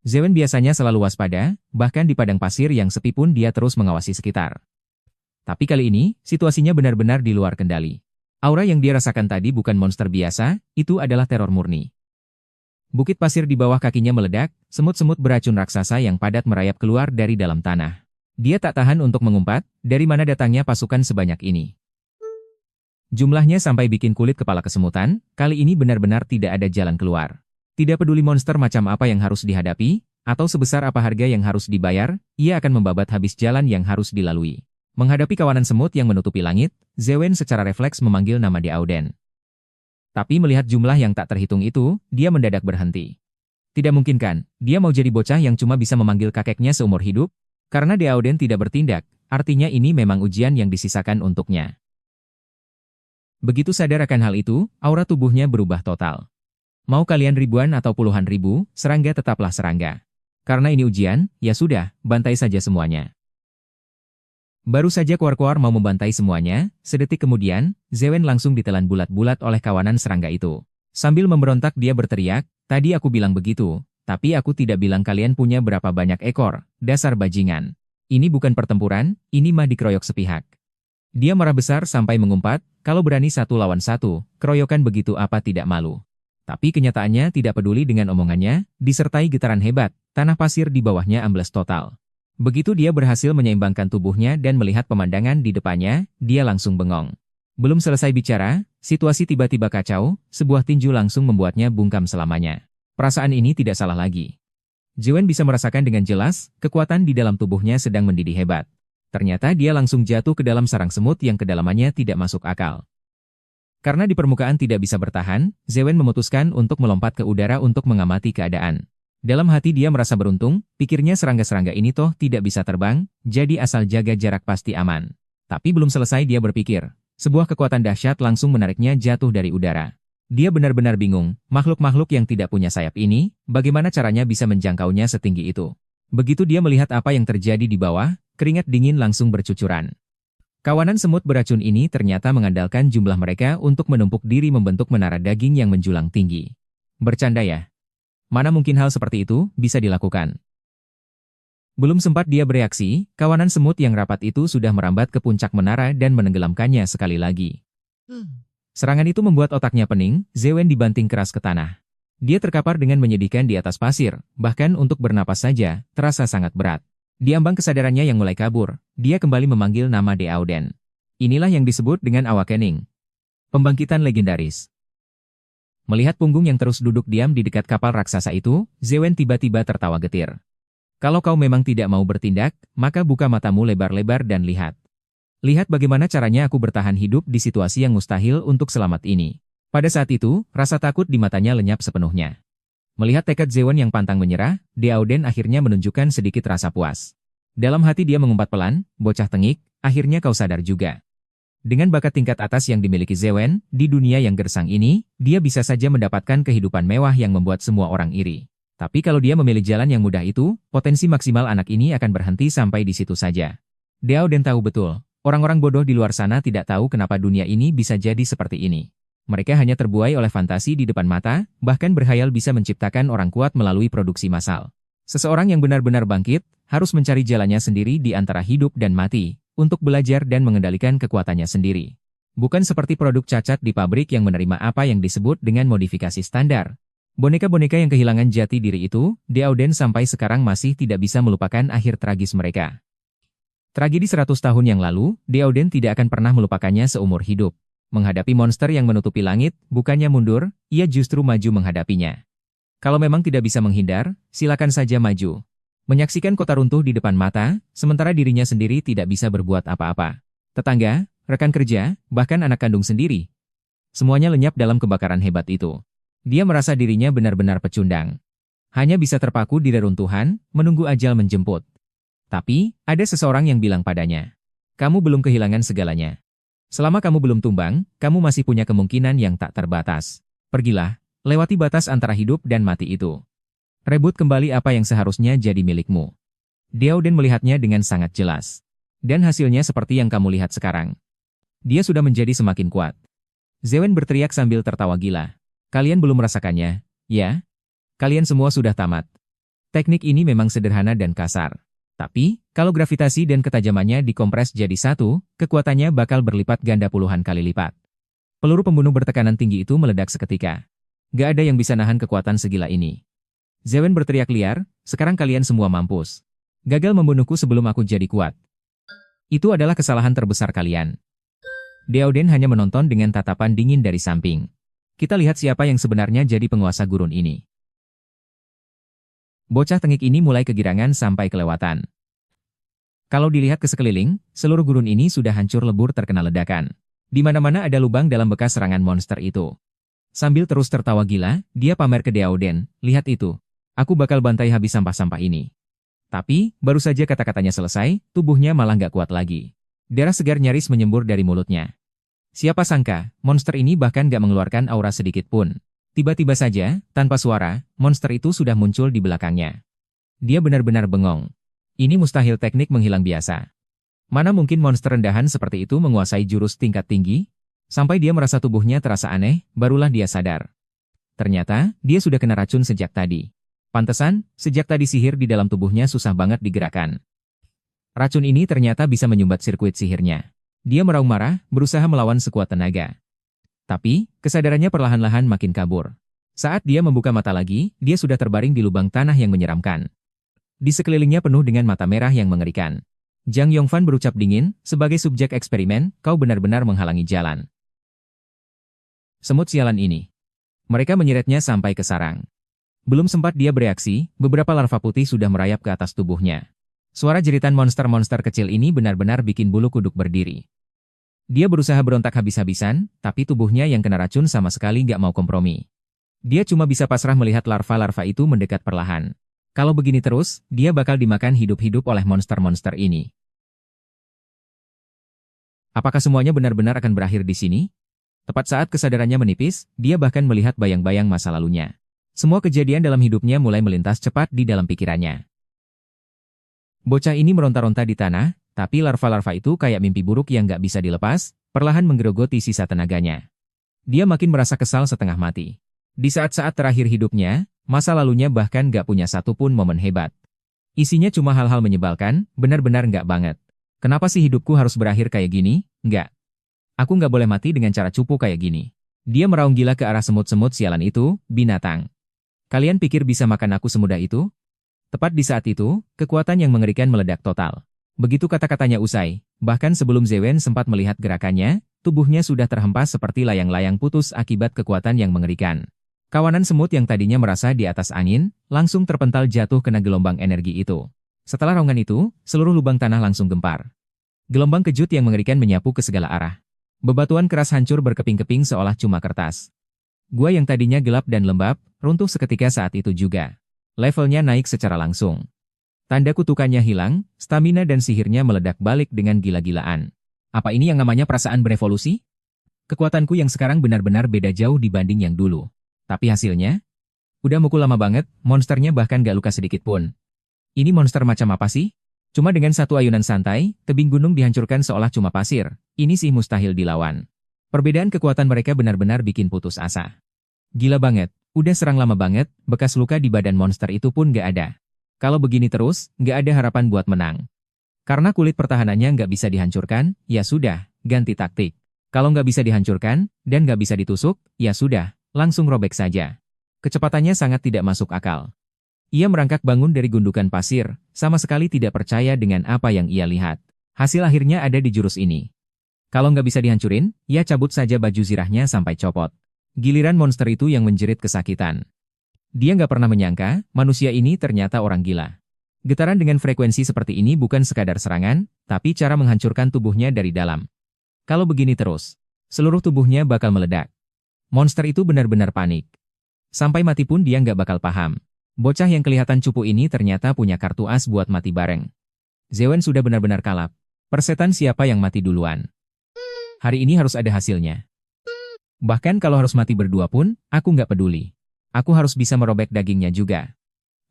Zewen biasanya selalu waspada, bahkan di padang pasir yang sepi pun dia terus mengawasi sekitar. Tapi kali ini, situasinya benar-benar di luar kendali. Aura yang dia rasakan tadi bukan monster biasa, itu adalah teror murni. Bukit pasir di bawah kakinya meledak, semut-semut beracun raksasa yang padat merayap keluar dari dalam tanah. Dia tak tahan untuk mengumpat, dari mana datangnya pasukan sebanyak ini. Jumlahnya sampai bikin kulit kepala kesemutan, kali ini benar-benar tidak ada jalan keluar. Tidak peduli monster macam apa yang harus dihadapi, atau sebesar apa harga yang harus dibayar, ia akan membabat habis jalan yang harus dilalui. Menghadapi kawanan semut yang menutupi langit, Zewen secara refleks memanggil nama Diaodeng. Tapi melihat jumlah yang tak terhitung itu, dia mendadak berhenti. Tidak mungkin kan, dia mau jadi bocah yang cuma bisa memanggil kakeknya seumur hidup? Karena Diaodeng tidak bertindak, artinya ini memang ujian yang disisakan untuknya. Begitu sadar akan hal itu, aura tubuhnya berubah total. Mau kalian ribuan atau puluhan ribu, serangga tetaplah serangga. Karena ini ujian, ya sudah, bantai saja semuanya. Baru saja koar-koar mau membantai semuanya, sedetik kemudian, Zewen langsung ditelan bulat-bulat oleh kawanan serangga itu. Sambil memberontak dia berteriak, tadi aku bilang begitu, tapi aku tidak bilang kalian punya berapa banyak ekor, dasar bajingan. Ini bukan pertempuran, ini mah dikeroyok sepihak. Dia marah besar sampai mengumpat, kalau berani 1 lawan 1, keroyokan begitu apa tidak malu. Tapi kenyataannya tidak peduli dengan omongannya, disertai getaran hebat, tanah pasir di bawahnya ambles total. Begitu dia berhasil menyeimbangkan tubuhnya dan melihat pemandangan di depannya, dia langsung bengong. Belum selesai bicara, situasi tiba-tiba kacau, sebuah tinju langsung membuatnya bungkam selamanya. Perasaan ini tidak salah lagi. Zewen bisa merasakan dengan jelas, kekuatan di dalam tubuhnya sedang mendidih hebat. Ternyata dia langsung jatuh ke dalam sarang semut yang kedalamannya tidak masuk akal. Karena di permukaan tidak bisa bertahan, Zewen memutuskan untuk melompat ke udara untuk mengamati keadaan. Dalam hati dia merasa beruntung, pikirnya serangga-serangga ini toh tidak bisa terbang, jadi asal jaga jarak pasti aman. Tapi belum selesai dia berpikir, sebuah kekuatan dahsyat langsung menariknya jatuh dari udara. Dia benar-benar bingung, makhluk-makhluk yang tidak punya sayap ini, bagaimana caranya bisa menjangkaunya setinggi itu. Begitu dia melihat apa yang terjadi di bawah, keringat dingin langsung bercucuran. Kawanan semut beracun ini ternyata mengandalkan jumlah mereka untuk menumpuk diri membentuk menara daging yang menjulang tinggi. Bercanda ya? Mana mungkin hal seperti itu bisa dilakukan? Belum sempat dia bereaksi, kawanan semut yang rapat itu sudah merambat ke puncak menara dan menenggelamkannya sekali lagi. Serangan itu membuat otaknya pening, Zewen dibanting keras ke tanah. Dia terkapar dengan menyedihkan di atas pasir, bahkan untuk bernapas saja, terasa sangat berat. Diambang kesadarannya yang mulai kabur, dia kembali memanggil nama Deauden. Inilah yang disebut dengan awakening. Pembangkitan legendaris. Melihat punggung yang terus duduk diam di dekat kapal raksasa itu, Zewen tiba-tiba tertawa getir. Kalau kau memang tidak mau bertindak, maka buka matamu lebar-lebar dan lihat. Lihat bagaimana caranya aku bertahan hidup di situasi yang mustahil untuk selamat ini. Pada saat itu, rasa takut di matanya lenyap sepenuhnya. Melihat tekad Zewen yang pantang menyerah, Deauden akhirnya menunjukkan sedikit rasa puas. Dalam hati dia mengumpat pelan, bocah tengik, akhirnya kau sadar juga. Dengan bakat tingkat atas yang dimiliki Zewen, di dunia yang gersang ini, dia bisa saja mendapatkan kehidupan mewah yang membuat semua orang iri. Tapi kalau dia memilih jalan yang mudah itu, potensi maksimal anak ini akan berhenti sampai di situ saja. Deauden tahu betul, orang-orang bodoh di luar sana tidak tahu kenapa dunia ini bisa jadi seperti ini. Mereka hanya terbuai oleh fantasi di depan mata, bahkan berkhayal bisa menciptakan orang kuat melalui produksi massal. Seseorang yang benar-benar bangkit, harus mencari jalannya sendiri di antara hidup dan mati, untuk belajar dan mengendalikan kekuatannya sendiri. Bukan seperti produk cacat di pabrik yang menerima apa yang disebut dengan modifikasi standar. Boneka-boneka yang kehilangan jati diri itu, Deauden sampai sekarang masih tidak bisa melupakan akhir tragis mereka. Tragedi 100 tahun yang lalu, Deauden tidak akan pernah melupakannya seumur hidup. Menghadapi monster yang menutupi langit, bukannya mundur, ia justru maju menghadapinya. Kalau memang tidak bisa menghindar, silakan saja maju. Menyaksikan kota runtuh di depan mata, sementara dirinya sendiri tidak bisa berbuat apa-apa. Tetangga, rekan kerja, bahkan anak kandung sendiri. Semuanya lenyap dalam kebakaran hebat itu. Dia merasa dirinya benar-benar pecundang. Hanya bisa terpaku di reruntuhan, menunggu ajal menjemput. Tapi, ada seseorang yang bilang padanya, kamu belum kehilangan segalanya. Selama kamu belum tumbang, kamu masih punya kemungkinan yang tak terbatas. Pergilah, lewati batas antara hidup dan mati itu. Rebut kembali apa yang seharusnya jadi milikmu. Deauden melihatnya dengan sangat jelas. Dan hasilnya seperti yang kamu lihat sekarang. Dia sudah menjadi semakin kuat. Zewen berteriak sambil tertawa gila. Kalian belum merasakannya, ya? Kalian semua sudah tamat. Teknik ini memang sederhana dan kasar. Tapi, kalau gravitasi dan ketajamannya dikompres jadi satu, kekuatannya bakal berlipat ganda puluhan kali lipat. Peluru pembunuh bertekanan tinggi itu meledak seketika. Gak ada yang bisa nahan kekuatan segila ini. Zewen berteriak liar, sekarang kalian semua mampus. Gagal membunuhku sebelum aku jadi kuat. Itu adalah kesalahan terbesar kalian. Deauden hanya menonton dengan tatapan dingin dari samping. Kita lihat siapa yang sebenarnya jadi penguasa gurun ini. Bocah tengik ini mulai kegirangan sampai kelewatan. Kalau dilihat ke sekeliling, seluruh gurun ini sudah hancur lebur terkena ledakan. Di mana-mana ada lubang dalam bekas serangan monster itu. Sambil terus tertawa gila, dia pamer ke Deauden, lihat itu. Aku bakal bantai habis sampah-sampah ini. Tapi, baru saja kata-katanya selesai, tubuhnya malah gak kuat lagi. Darah segar nyaris menyembur dari mulutnya. Siapa sangka, monster ini bahkan gak mengeluarkan aura sedikit pun. Tiba-tiba saja, tanpa suara, monster itu sudah muncul di belakangnya. Dia benar-benar bengong. Ini mustahil teknik menghilang biasa. Mana mungkin monster rendahan seperti itu menguasai jurus tingkat tinggi? Sampai dia merasa tubuhnya terasa aneh, barulah dia sadar. Ternyata, dia sudah kena racun sejak tadi. Pantesan, sejak tadi sihir di dalam tubuhnya susah banget digerakkan. Racun ini ternyata bisa menyumbat sirkuit sihirnya. Dia meraung marah, berusaha melawan sekuat tenaga. Tapi, kesadarannya perlahan-lahan makin kabur. Saat dia membuka mata lagi, dia sudah terbaring di lubang tanah yang menyeramkan. Di sekelilingnya penuh dengan mata merah yang mengerikan. Zhang Yongfan berucap dingin, sebagai subjek eksperimen, kau benar-benar menghalangi jalan. Semut sialan ini. Mereka menyeretnya sampai ke sarang. Belum sempat dia bereaksi, beberapa larva putih sudah merayap ke atas tubuhnya. Suara jeritan monster-monster kecil ini benar-benar bikin bulu kuduk berdiri. Dia berusaha berontak habis-habisan, tapi tubuhnya yang kena racun sama sekali gak mau kompromi. Dia cuma bisa pasrah melihat larva-larva itu mendekat perlahan. Kalau begini terus, dia bakal dimakan hidup-hidup oleh monster-monster ini. Apakah semuanya benar-benar akan berakhir di sini? Tepat saat kesadarannya menipis, dia bahkan melihat bayang-bayang masa lalunya. Semua kejadian dalam hidupnya mulai melintas cepat di dalam pikirannya. Bocah ini meronta-ronta di tanah, tapi larva-larva itu kayak mimpi buruk yang gak bisa dilepas, perlahan menggerogoti sisa tenaganya. Dia makin merasa kesal setengah mati. Di saat-saat terakhir hidupnya, masa lalunya bahkan gak punya satupun momen hebat. Isinya cuma hal-hal menyebalkan, benar-benar gak banget. Kenapa sih hidupku harus berakhir kayak gini? Enggak. Aku nggak boleh mati dengan cara cupu kayak gini. Dia meraung gila ke arah semut-semut sialan itu, binatang. Kalian pikir bisa makan aku semudah itu? Tepat di saat itu, kekuatan yang mengerikan meledak total. Begitu kata-katanya usai, bahkan sebelum Zewen sempat melihat gerakannya, tubuhnya sudah terhempas seperti layang-layang putus akibat kekuatan yang mengerikan. Kawanan semut yang tadinya merasa di atas angin, langsung terpental jatuh kena gelombang energi itu. Setelah raungan itu, seluruh lubang tanah langsung gempar. Gelombang kejut yang mengerikan menyapu ke segala arah. Bebatuan keras hancur berkeping-keping seolah cuma kertas. Gua yang tadinya gelap dan lembab, runtuh seketika saat itu juga. Levelnya naik secara langsung. Tanda kutukannya hilang, stamina dan sihirnya meledak balik dengan gila-gilaan. Apa ini yang namanya perasaan berevolusi? Kekuatanku yang sekarang benar-benar beda jauh dibanding yang dulu. Tapi hasilnya? Udah mukul lama banget, monsternya bahkan gak luka sedikit pun. Ini monster macam apa sih? Cuma dengan satu ayunan santai, tebing gunung dihancurkan seolah cuma pasir. Ini sih mustahil dilawan. Perbedaan kekuatan mereka benar-benar bikin putus asa. Gila banget, udah serang lama banget, bekas luka di badan monster itu pun gak ada. Kalau begini terus, gak ada harapan buat menang. Karena kulit pertahanannya gak bisa dihancurkan, ya sudah, ganti taktik. Kalau gak bisa dihancurkan, dan gak bisa ditusuk, ya sudah, langsung robek saja. Kecepatannya sangat tidak masuk akal. Ia merangkak bangun dari gundukan pasir, sama sekali tidak percaya dengan apa yang ia lihat. Hasil akhirnya ada di jurus ini. Kalau nggak bisa dihancurin, ia cabut saja baju zirahnya sampai copot. Giliran monster itu yang menjerit kesakitan. Dia nggak pernah menyangka, manusia ini ternyata orang gila. Getaran dengan frekuensi seperti ini bukan sekadar serangan, tapi cara menghancurkan tubuhnya dari dalam. Kalau begini terus, seluruh tubuhnya bakal meledak. Monster itu benar-benar panik. Sampai mati pun dia nggak bakal paham. Bocah yang kelihatan cupu ini ternyata punya kartu as buat mati bareng. Zewen sudah benar-benar kalap. Persetan siapa yang mati duluan. Hari ini harus ada hasilnya. Bahkan kalau harus mati berdua pun, aku nggak peduli. Aku harus bisa merobek dagingnya juga.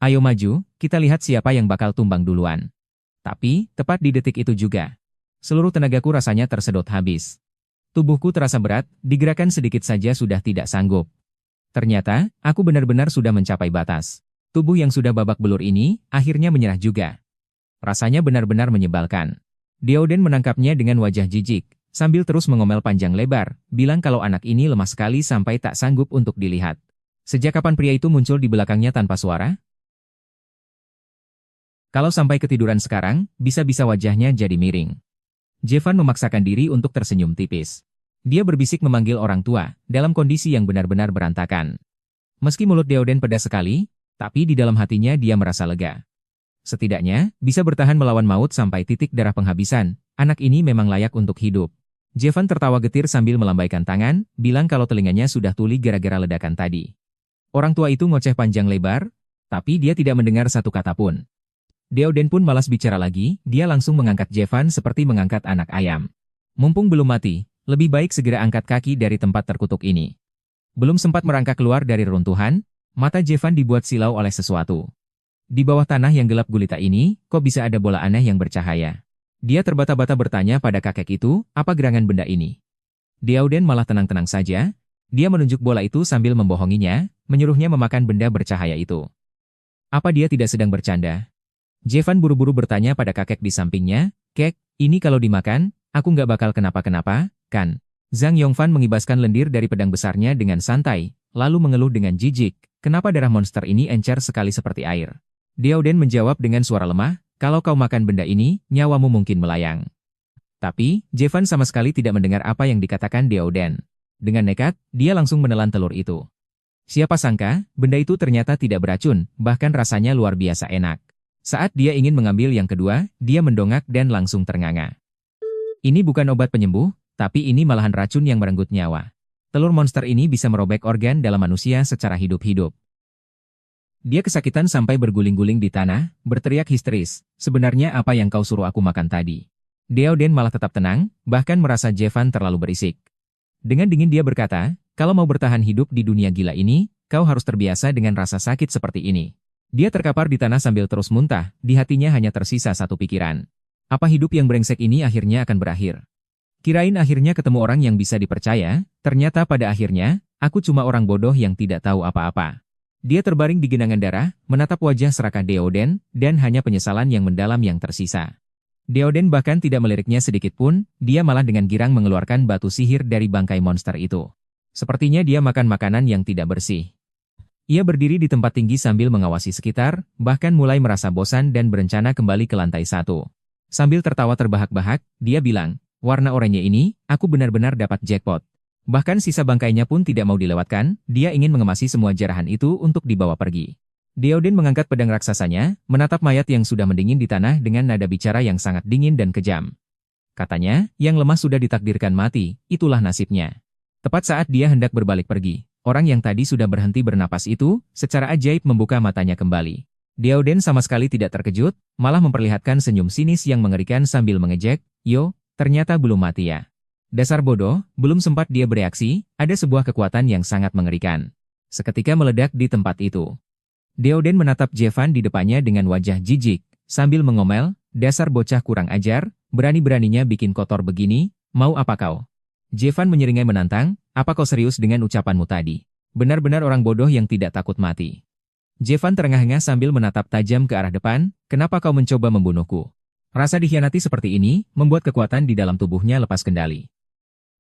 Ayo maju, kita lihat siapa yang bakal tumbang duluan. Tapi, tepat di detik itu juga. Seluruh tenagaku rasanya tersedot habis. Tubuhku terasa berat, digerakkan sedikit saja sudah tidak sanggup. Ternyata, aku benar-benar sudah mencapai batas. Tubuh yang sudah babak belur ini, akhirnya menyerah juga. Rasanya benar-benar menyebalkan. Deoden menangkapnya dengan wajah jijik, sambil terus mengomel panjang lebar, bilang kalau anak ini lemah sekali sampai tak sanggup untuk dilihat. Sejak kapan pria itu muncul di belakangnya tanpa suara? Kalau sampai ketiduran sekarang, bisa-bisa wajahnya jadi miring. Jevan memaksakan diri untuk tersenyum tipis. Dia berbisik memanggil orang tua, dalam kondisi yang benar-benar berantakan. Meski mulut Deoden pedas sekali, tapi di dalam hatinya dia merasa lega. Setidaknya, bisa bertahan melawan maut sampai titik darah penghabisan, anak ini memang layak untuk hidup. Jevan tertawa getir sambil melambaikan tangan, bilang kalau telinganya sudah tuli gara-gara ledakan tadi. Orang tua itu ngoceh panjang lebar, tapi dia tidak mendengar satu kata pun. Deoden pun malas bicara lagi, dia langsung mengangkat Jevan seperti mengangkat anak ayam. Mumpung belum mati, lebih baik segera angkat kaki dari tempat terkutuk ini. Belum sempat merangkak keluar dari reruntuhan, mata Jevan dibuat silau oleh sesuatu. Di bawah tanah yang gelap gulita ini, kok bisa ada bola aneh yang bercahaya? Dia terbata-bata bertanya pada kakek itu, apa gerangan benda ini? Deoden malah tenang-tenang saja. Dia menunjuk bola itu sambil membohonginya, menyuruhnya memakan benda bercahaya itu. Apa dia tidak sedang bercanda? Jevan buru-buru bertanya pada kakek di sampingnya, Kek, ini kalau dimakan, aku nggak bakal kenapa-kenapa, kan? Zhang Yongfan mengibaskan lendir dari pedang besarnya dengan santai, lalu mengeluh dengan jijik, kenapa darah monster ini encer sekali seperti air? Deoden menjawab dengan suara lemah, kalau kau makan benda ini, nyawamu mungkin melayang. Tapi, Jevan sama sekali tidak mendengar apa yang dikatakan Deoden. Dengan nekat, dia langsung menelan telur itu. Siapa sangka, benda itu ternyata tidak beracun, bahkan rasanya luar biasa enak. Saat dia ingin mengambil yang kedua, dia mendongak dan langsung ternganga. Ini bukan obat penyembuh, tapi ini malahan racun yang merenggut nyawa. telur monster ini bisa merobek organ dalam manusia secara hidup-hidup. Dia kesakitan sampai berguling-guling di tanah, berteriak histeris, "Sebenarnya apa yang kau suruh aku makan tadi?" Deoden malah tetap tenang, bahkan merasa Jevan terlalu berisik. Dengan dingin dia berkata, "Kalau mau bertahan hidup di dunia gila ini, kau harus terbiasa dengan rasa sakit seperti ini." Dia terkapar di tanah sambil terus muntah, di hatinya hanya tersisa satu pikiran. Apa hidup yang brengsek ini akhirnya akan berakhir? Kirain akhirnya ketemu orang yang bisa dipercaya, ternyata pada akhirnya, aku cuma orang bodoh yang tidak tahu apa-apa. Dia terbaring di genangan darah, menatap wajah serakah Deoden, dan hanya penyesalan yang mendalam yang tersisa. Deoden bahkan tidak meliriknya sedikit pun, dia malah dengan girang mengeluarkan batu sihir dari bangkai monster itu. Sepertinya dia makan makanan yang tidak bersih. Ia berdiri di tempat tinggi sambil mengawasi sekitar, bahkan mulai merasa bosan dan berencana kembali ke lantai 1. Sambil tertawa terbahak-bahak, dia bilang, "Warna oranye ini, aku benar-benar dapat jackpot." Bahkan sisa bangkainya pun tidak mau dilewatkan, dia ingin mengemasi semua jarahan itu untuk dibawa pergi. Deoden mengangkat pedang raksasanya, menatap mayat yang sudah mendingin di tanah dengan nada bicara yang sangat dingin dan kejam. Katanya, yang lemah sudah ditakdirkan mati, itulah nasibnya. Tepat saat dia hendak berbalik pergi, orang yang tadi sudah berhenti bernapas itu, secara ajaib membuka matanya kembali. Deoden sama sekali tidak terkejut, malah memperlihatkan senyum sinis yang mengerikan sambil mengejek, "Yo, ternyata belum mati ya." Dasar bodoh, belum sempat dia bereaksi, ada sebuah kekuatan yang sangat mengerikan. Seketika meledak di tempat itu. Deoden menatap Jevan di depannya dengan wajah jijik, sambil mengomel, "Dasar bocah kurang ajar, berani-beraninya bikin kotor begini, mau apa kau?" Jevan menyeringai menantang, "Apa kau serius dengan ucapanmu tadi? Benar-benar orang bodoh yang tidak takut mati." Jevan terengah-engah sambil menatap tajam ke arah depan, "Kenapa kau mencoba membunuhku?" Rasa dikhianati seperti ini, membuat kekuatan di dalam tubuhnya lepas kendali.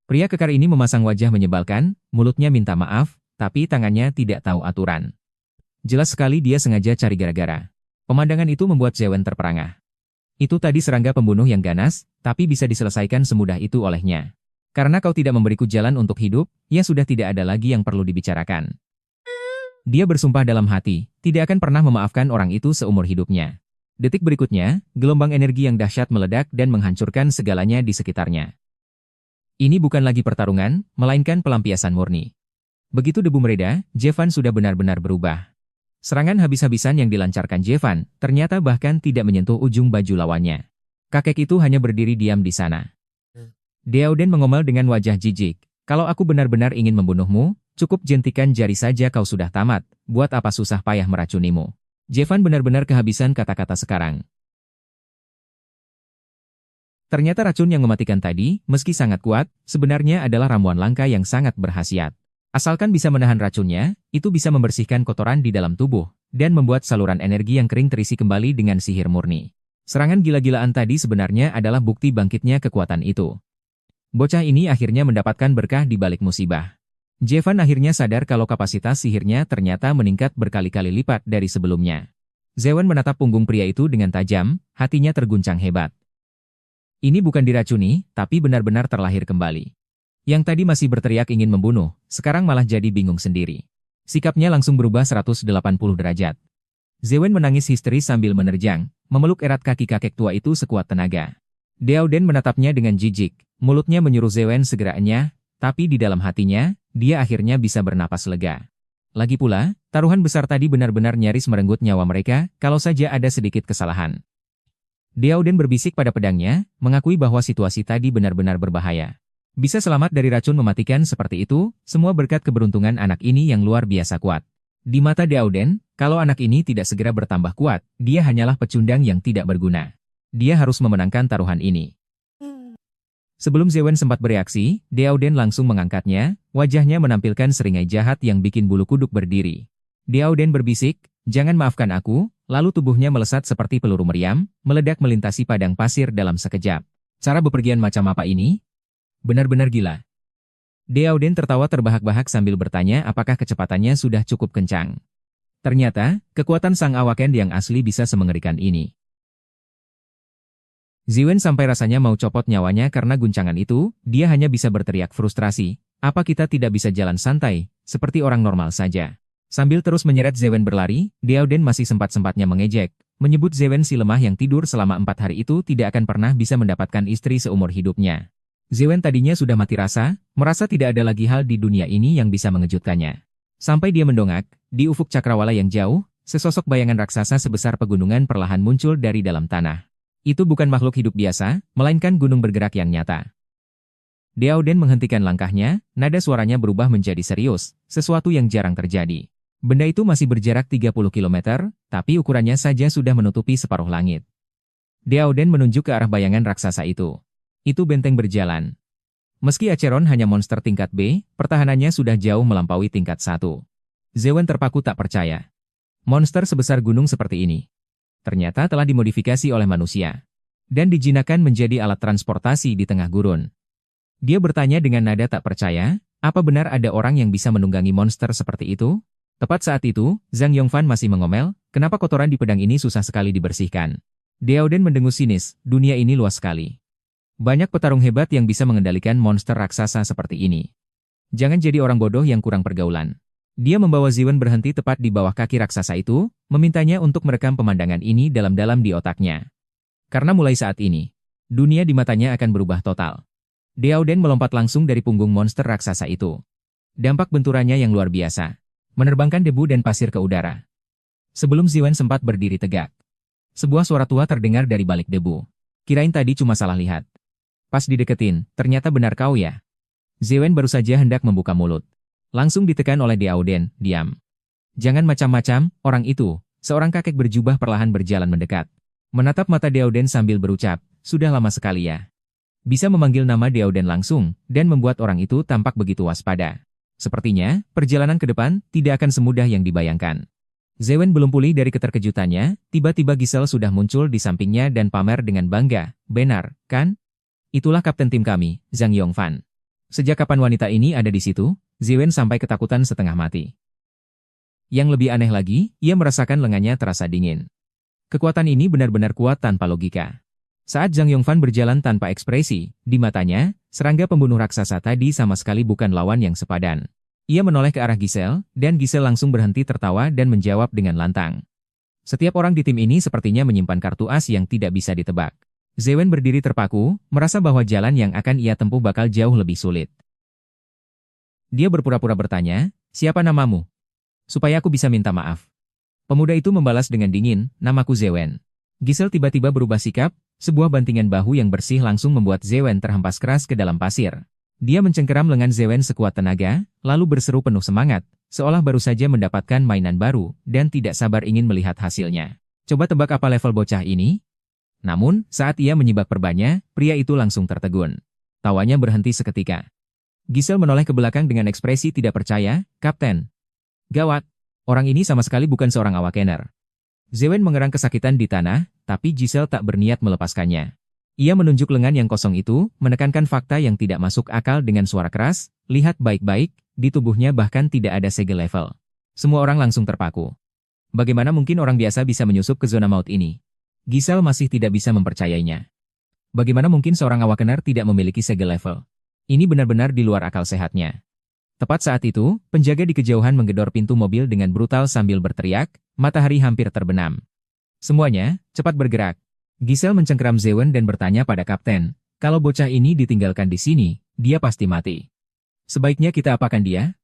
Pria kekar ini memasang wajah menyebalkan, mulutnya minta maaf, tapi tangannya tidak tahu aturan. Jelas sekali dia sengaja cari gara-gara. Pemandangan itu membuat Zewen terperangah. Itu tadi serangga pembunuh yang ganas, tapi bisa diselesaikan semudah itu olehnya. Karena kau tidak memberiku jalan untuk hidup, ya sudah tidak ada lagi yang perlu dibicarakan. Dia bersumpah dalam hati, tidak akan pernah memaafkan orang itu seumur hidupnya. Detik berikutnya, gelombang energi yang dahsyat meledak dan menghancurkan segalanya di sekitarnya. Ini bukan lagi pertarungan, melainkan pelampiasan murni. Begitu debu mereda, Jevan sudah benar-benar berubah. Serangan habis-habisan yang dilancarkan Jevan, ternyata bahkan tidak menyentuh ujung baju lawannya. Kakek itu hanya berdiri diam di sana. Deoden mengomel dengan wajah jijik, "Kalau aku benar-benar ingin membunuhmu, cukup jentikan jari saja kau sudah tamat, buat apa susah payah meracunimu." Jevan benar-benar kehabisan kata-kata sekarang. Ternyata racun yang mematikan tadi, meski sangat kuat, sebenarnya adalah ramuan langka yang sangat berkhasiat. Asalkan bisa menahan racunnya, itu bisa membersihkan kotoran di dalam tubuh, dan membuat saluran energi yang kering terisi kembali dengan sihir murni. Serangan gila-gilaan tadi sebenarnya adalah bukti bangkitnya kekuatan itu. Bocah ini akhirnya mendapatkan berkah di balik musibah. Jevan akhirnya sadar kalau kapasitas sihirnya ternyata meningkat berkali-kali lipat dari sebelumnya. Zewen menatap punggung pria itu dengan tajam, hatinya terguncang hebat. Ini bukan diracuni, tapi benar-benar terlahir kembali. Yang tadi masih berteriak ingin membunuh, sekarang malah jadi bingung sendiri. Sikapnya langsung berubah 180 derajat. Zewen menangis histeris sambil menerjang, memeluk erat kaki kakek tua itu sekuat tenaga. Deoden menatapnya dengan jijik, mulutnya menyuruh Zewen segera enyah, tapi di dalam hatinya, dia akhirnya bisa bernapas lega. Lagi pula, taruhan besar tadi benar-benar nyaris merenggut nyawa mereka, kalau saja ada sedikit kesalahan. Deoden berbisik pada pedangnya, mengakui bahwa situasi tadi benar-benar berbahaya. Bisa selamat dari racun mematikan seperti itu, semua berkat keberuntungan anak ini yang luar biasa kuat. Di mata Deoden, kalau anak ini tidak segera bertambah kuat, dia hanyalah pecundang yang tidak berguna. Dia harus memenangkan taruhan ini. Sebelum Zewen sempat bereaksi, Deoden langsung mengangkatnya, wajahnya menampilkan seringai jahat yang bikin bulu kuduk berdiri. Deoden berbisik, "Jangan maafkan aku," lalu tubuhnya melesat seperti peluru meriam, meledak melintasi padang pasir dalam sekejap. Cara bepergian macam apa ini? Benar-benar gila. Deoden tertawa terbahak-bahak sambil bertanya apakah kecepatannya sudah cukup kencang. Ternyata, kekuatan sang Awaken yang asli bisa semengerikan ini. Zewen sampai rasanya mau copot nyawanya karena guncangan itu, dia hanya bisa berteriak frustrasi, "Apa kita tidak bisa jalan santai, seperti orang normal saja?" Sambil terus menyeret Zewen berlari, Deoden masih sempat-sempatnya mengejek, menyebut Zewen si lemah yang tidur selama 4 hari itu tidak akan pernah bisa mendapatkan istri seumur hidupnya. Zewen tadinya sudah mati rasa, merasa tidak ada lagi hal di dunia ini yang bisa mengejutkannya. Sampai dia mendongak, di ufuk cakrawala yang jauh, sesosok bayangan raksasa sebesar pegunungan perlahan muncul dari dalam tanah. Itu bukan makhluk hidup biasa, melainkan gunung bergerak yang nyata. Diaoden menghentikan langkahnya, nada suaranya berubah menjadi serius, sesuatu yang jarang terjadi. Benda itu masih berjarak 30 km, tapi ukurannya saja sudah menutupi separuh langit. Diaoden menunjuk ke arah bayangan raksasa itu. Itu benteng berjalan. Meski Acheron hanya monster tingkat B, pertahanannya sudah jauh melampaui tingkat 1. Zewen terpaku tak percaya. Monster sebesar gunung seperti ini ternyata telah dimodifikasi oleh manusia dan dijinakkan menjadi alat transportasi di tengah gurun. Dia bertanya dengan nada tak percaya, apa benar ada orang yang bisa menunggangi monster seperti itu? Tepat saat itu, Zhang Yongfan masih mengomel, kenapa kotoran di pedang ini susah sekali dibersihkan. Diaoden mendengus sinis, dunia ini luas sekali. Banyak petarung hebat yang bisa mengendalikan monster raksasa seperti ini. Jangan jadi orang bodoh yang kurang pergaulan. Dia membawa Ziwen berhenti tepat di bawah kaki raksasa itu, memintanya untuk merekam pemandangan ini dalam-dalam di otaknya. Karena mulai saat ini, dunia di matanya akan berubah total. Diaoden melompat langsung dari punggung monster raksasa itu. Dampak benturannya yang luar biasa, menerbangkan debu dan pasir ke udara. Sebelum Ziwen sempat berdiri tegak, sebuah suara tua terdengar dari balik debu. Kirain tadi cuma salah lihat. Pas dideketin, ternyata benar kau ya. Ziwen baru saja hendak membuka mulut. Langsung ditekan oleh Diaoden, diam. Jangan macam-macam, orang itu, seorang kakek berjubah perlahan berjalan mendekat. Menatap mata Diaoden sambil berucap, sudah lama sekali ya. Bisa memanggil nama Diaoden langsung, dan membuat orang itu tampak begitu waspada. Sepertinya, perjalanan ke depan tidak akan semudah yang dibayangkan. Zewen belum pulih dari keterkejutannya, tiba-tiba Giselle sudah muncul di sampingnya dan pamer dengan bangga, benar, kan? Itulah kapten tim kami, Zhang Yongfan. Sejak kapan wanita ini ada di situ? Zewen sampai ketakutan setengah mati. Yang lebih aneh lagi, ia merasakan lengannya terasa dingin. Kekuatan ini benar-benar kuat tanpa logika. Saat Zhang Yongfan berjalan tanpa ekspresi, di matanya, serangga pembunuh raksasa tadi sama sekali bukan lawan yang sepadan. Ia menoleh ke arah Giselle, dan Giselle langsung berhenti tertawa dan menjawab dengan lantang. Setiap orang di tim ini sepertinya menyimpan kartu as yang tidak bisa ditebak. Zewen berdiri terpaku, merasa bahwa jalan yang akan ia tempuh bakal jauh lebih sulit. Dia berpura-pura bertanya, siapa namamu? Supaya aku bisa minta maaf. Pemuda itu membalas dengan dingin, namaku Zewen. Giselle tiba-tiba berubah sikap, sebuah bantingan bahu yang bersih langsung membuat Zewen terhempas keras ke dalam pasir. Dia mencengkeram lengan Zewen sekuat tenaga, lalu berseru penuh semangat, seolah baru saja mendapatkan mainan baru, dan tidak sabar ingin melihat hasilnya. Coba tebak apa level bocah ini? Namun, saat ia menyibak perbannya, pria itu langsung tertegun. Tawanya berhenti seketika. Giselle menoleh ke belakang dengan ekspresi tidak percaya, Kapten. Gawat, orang ini sama sekali bukan seorang awakener. Zewen mengerang kesakitan di tanah, tapi Giselle tak berniat melepaskannya. Ia menunjuk lengan yang kosong itu, menekankan fakta yang tidak masuk akal dengan suara keras, lihat baik-baik, di tubuhnya bahkan tidak ada segel level. Semua orang langsung terpaku. Bagaimana mungkin orang biasa bisa menyusup ke zona maut ini? Giselle masih tidak bisa mempercayainya. Bagaimana mungkin seorang awakener tidak memiliki segel level? Ini benar-benar di luar akal sehatnya. Tepat saat itu, penjaga di kejauhan menggedor pintu mobil dengan brutal sambil berteriak, matahari hampir terbenam. Semuanya, cepat bergerak. Giselle mencengkeram Zewen dan bertanya pada kapten, kalau bocah ini ditinggalkan di sini, dia pasti mati. Sebaiknya kita apakan dia?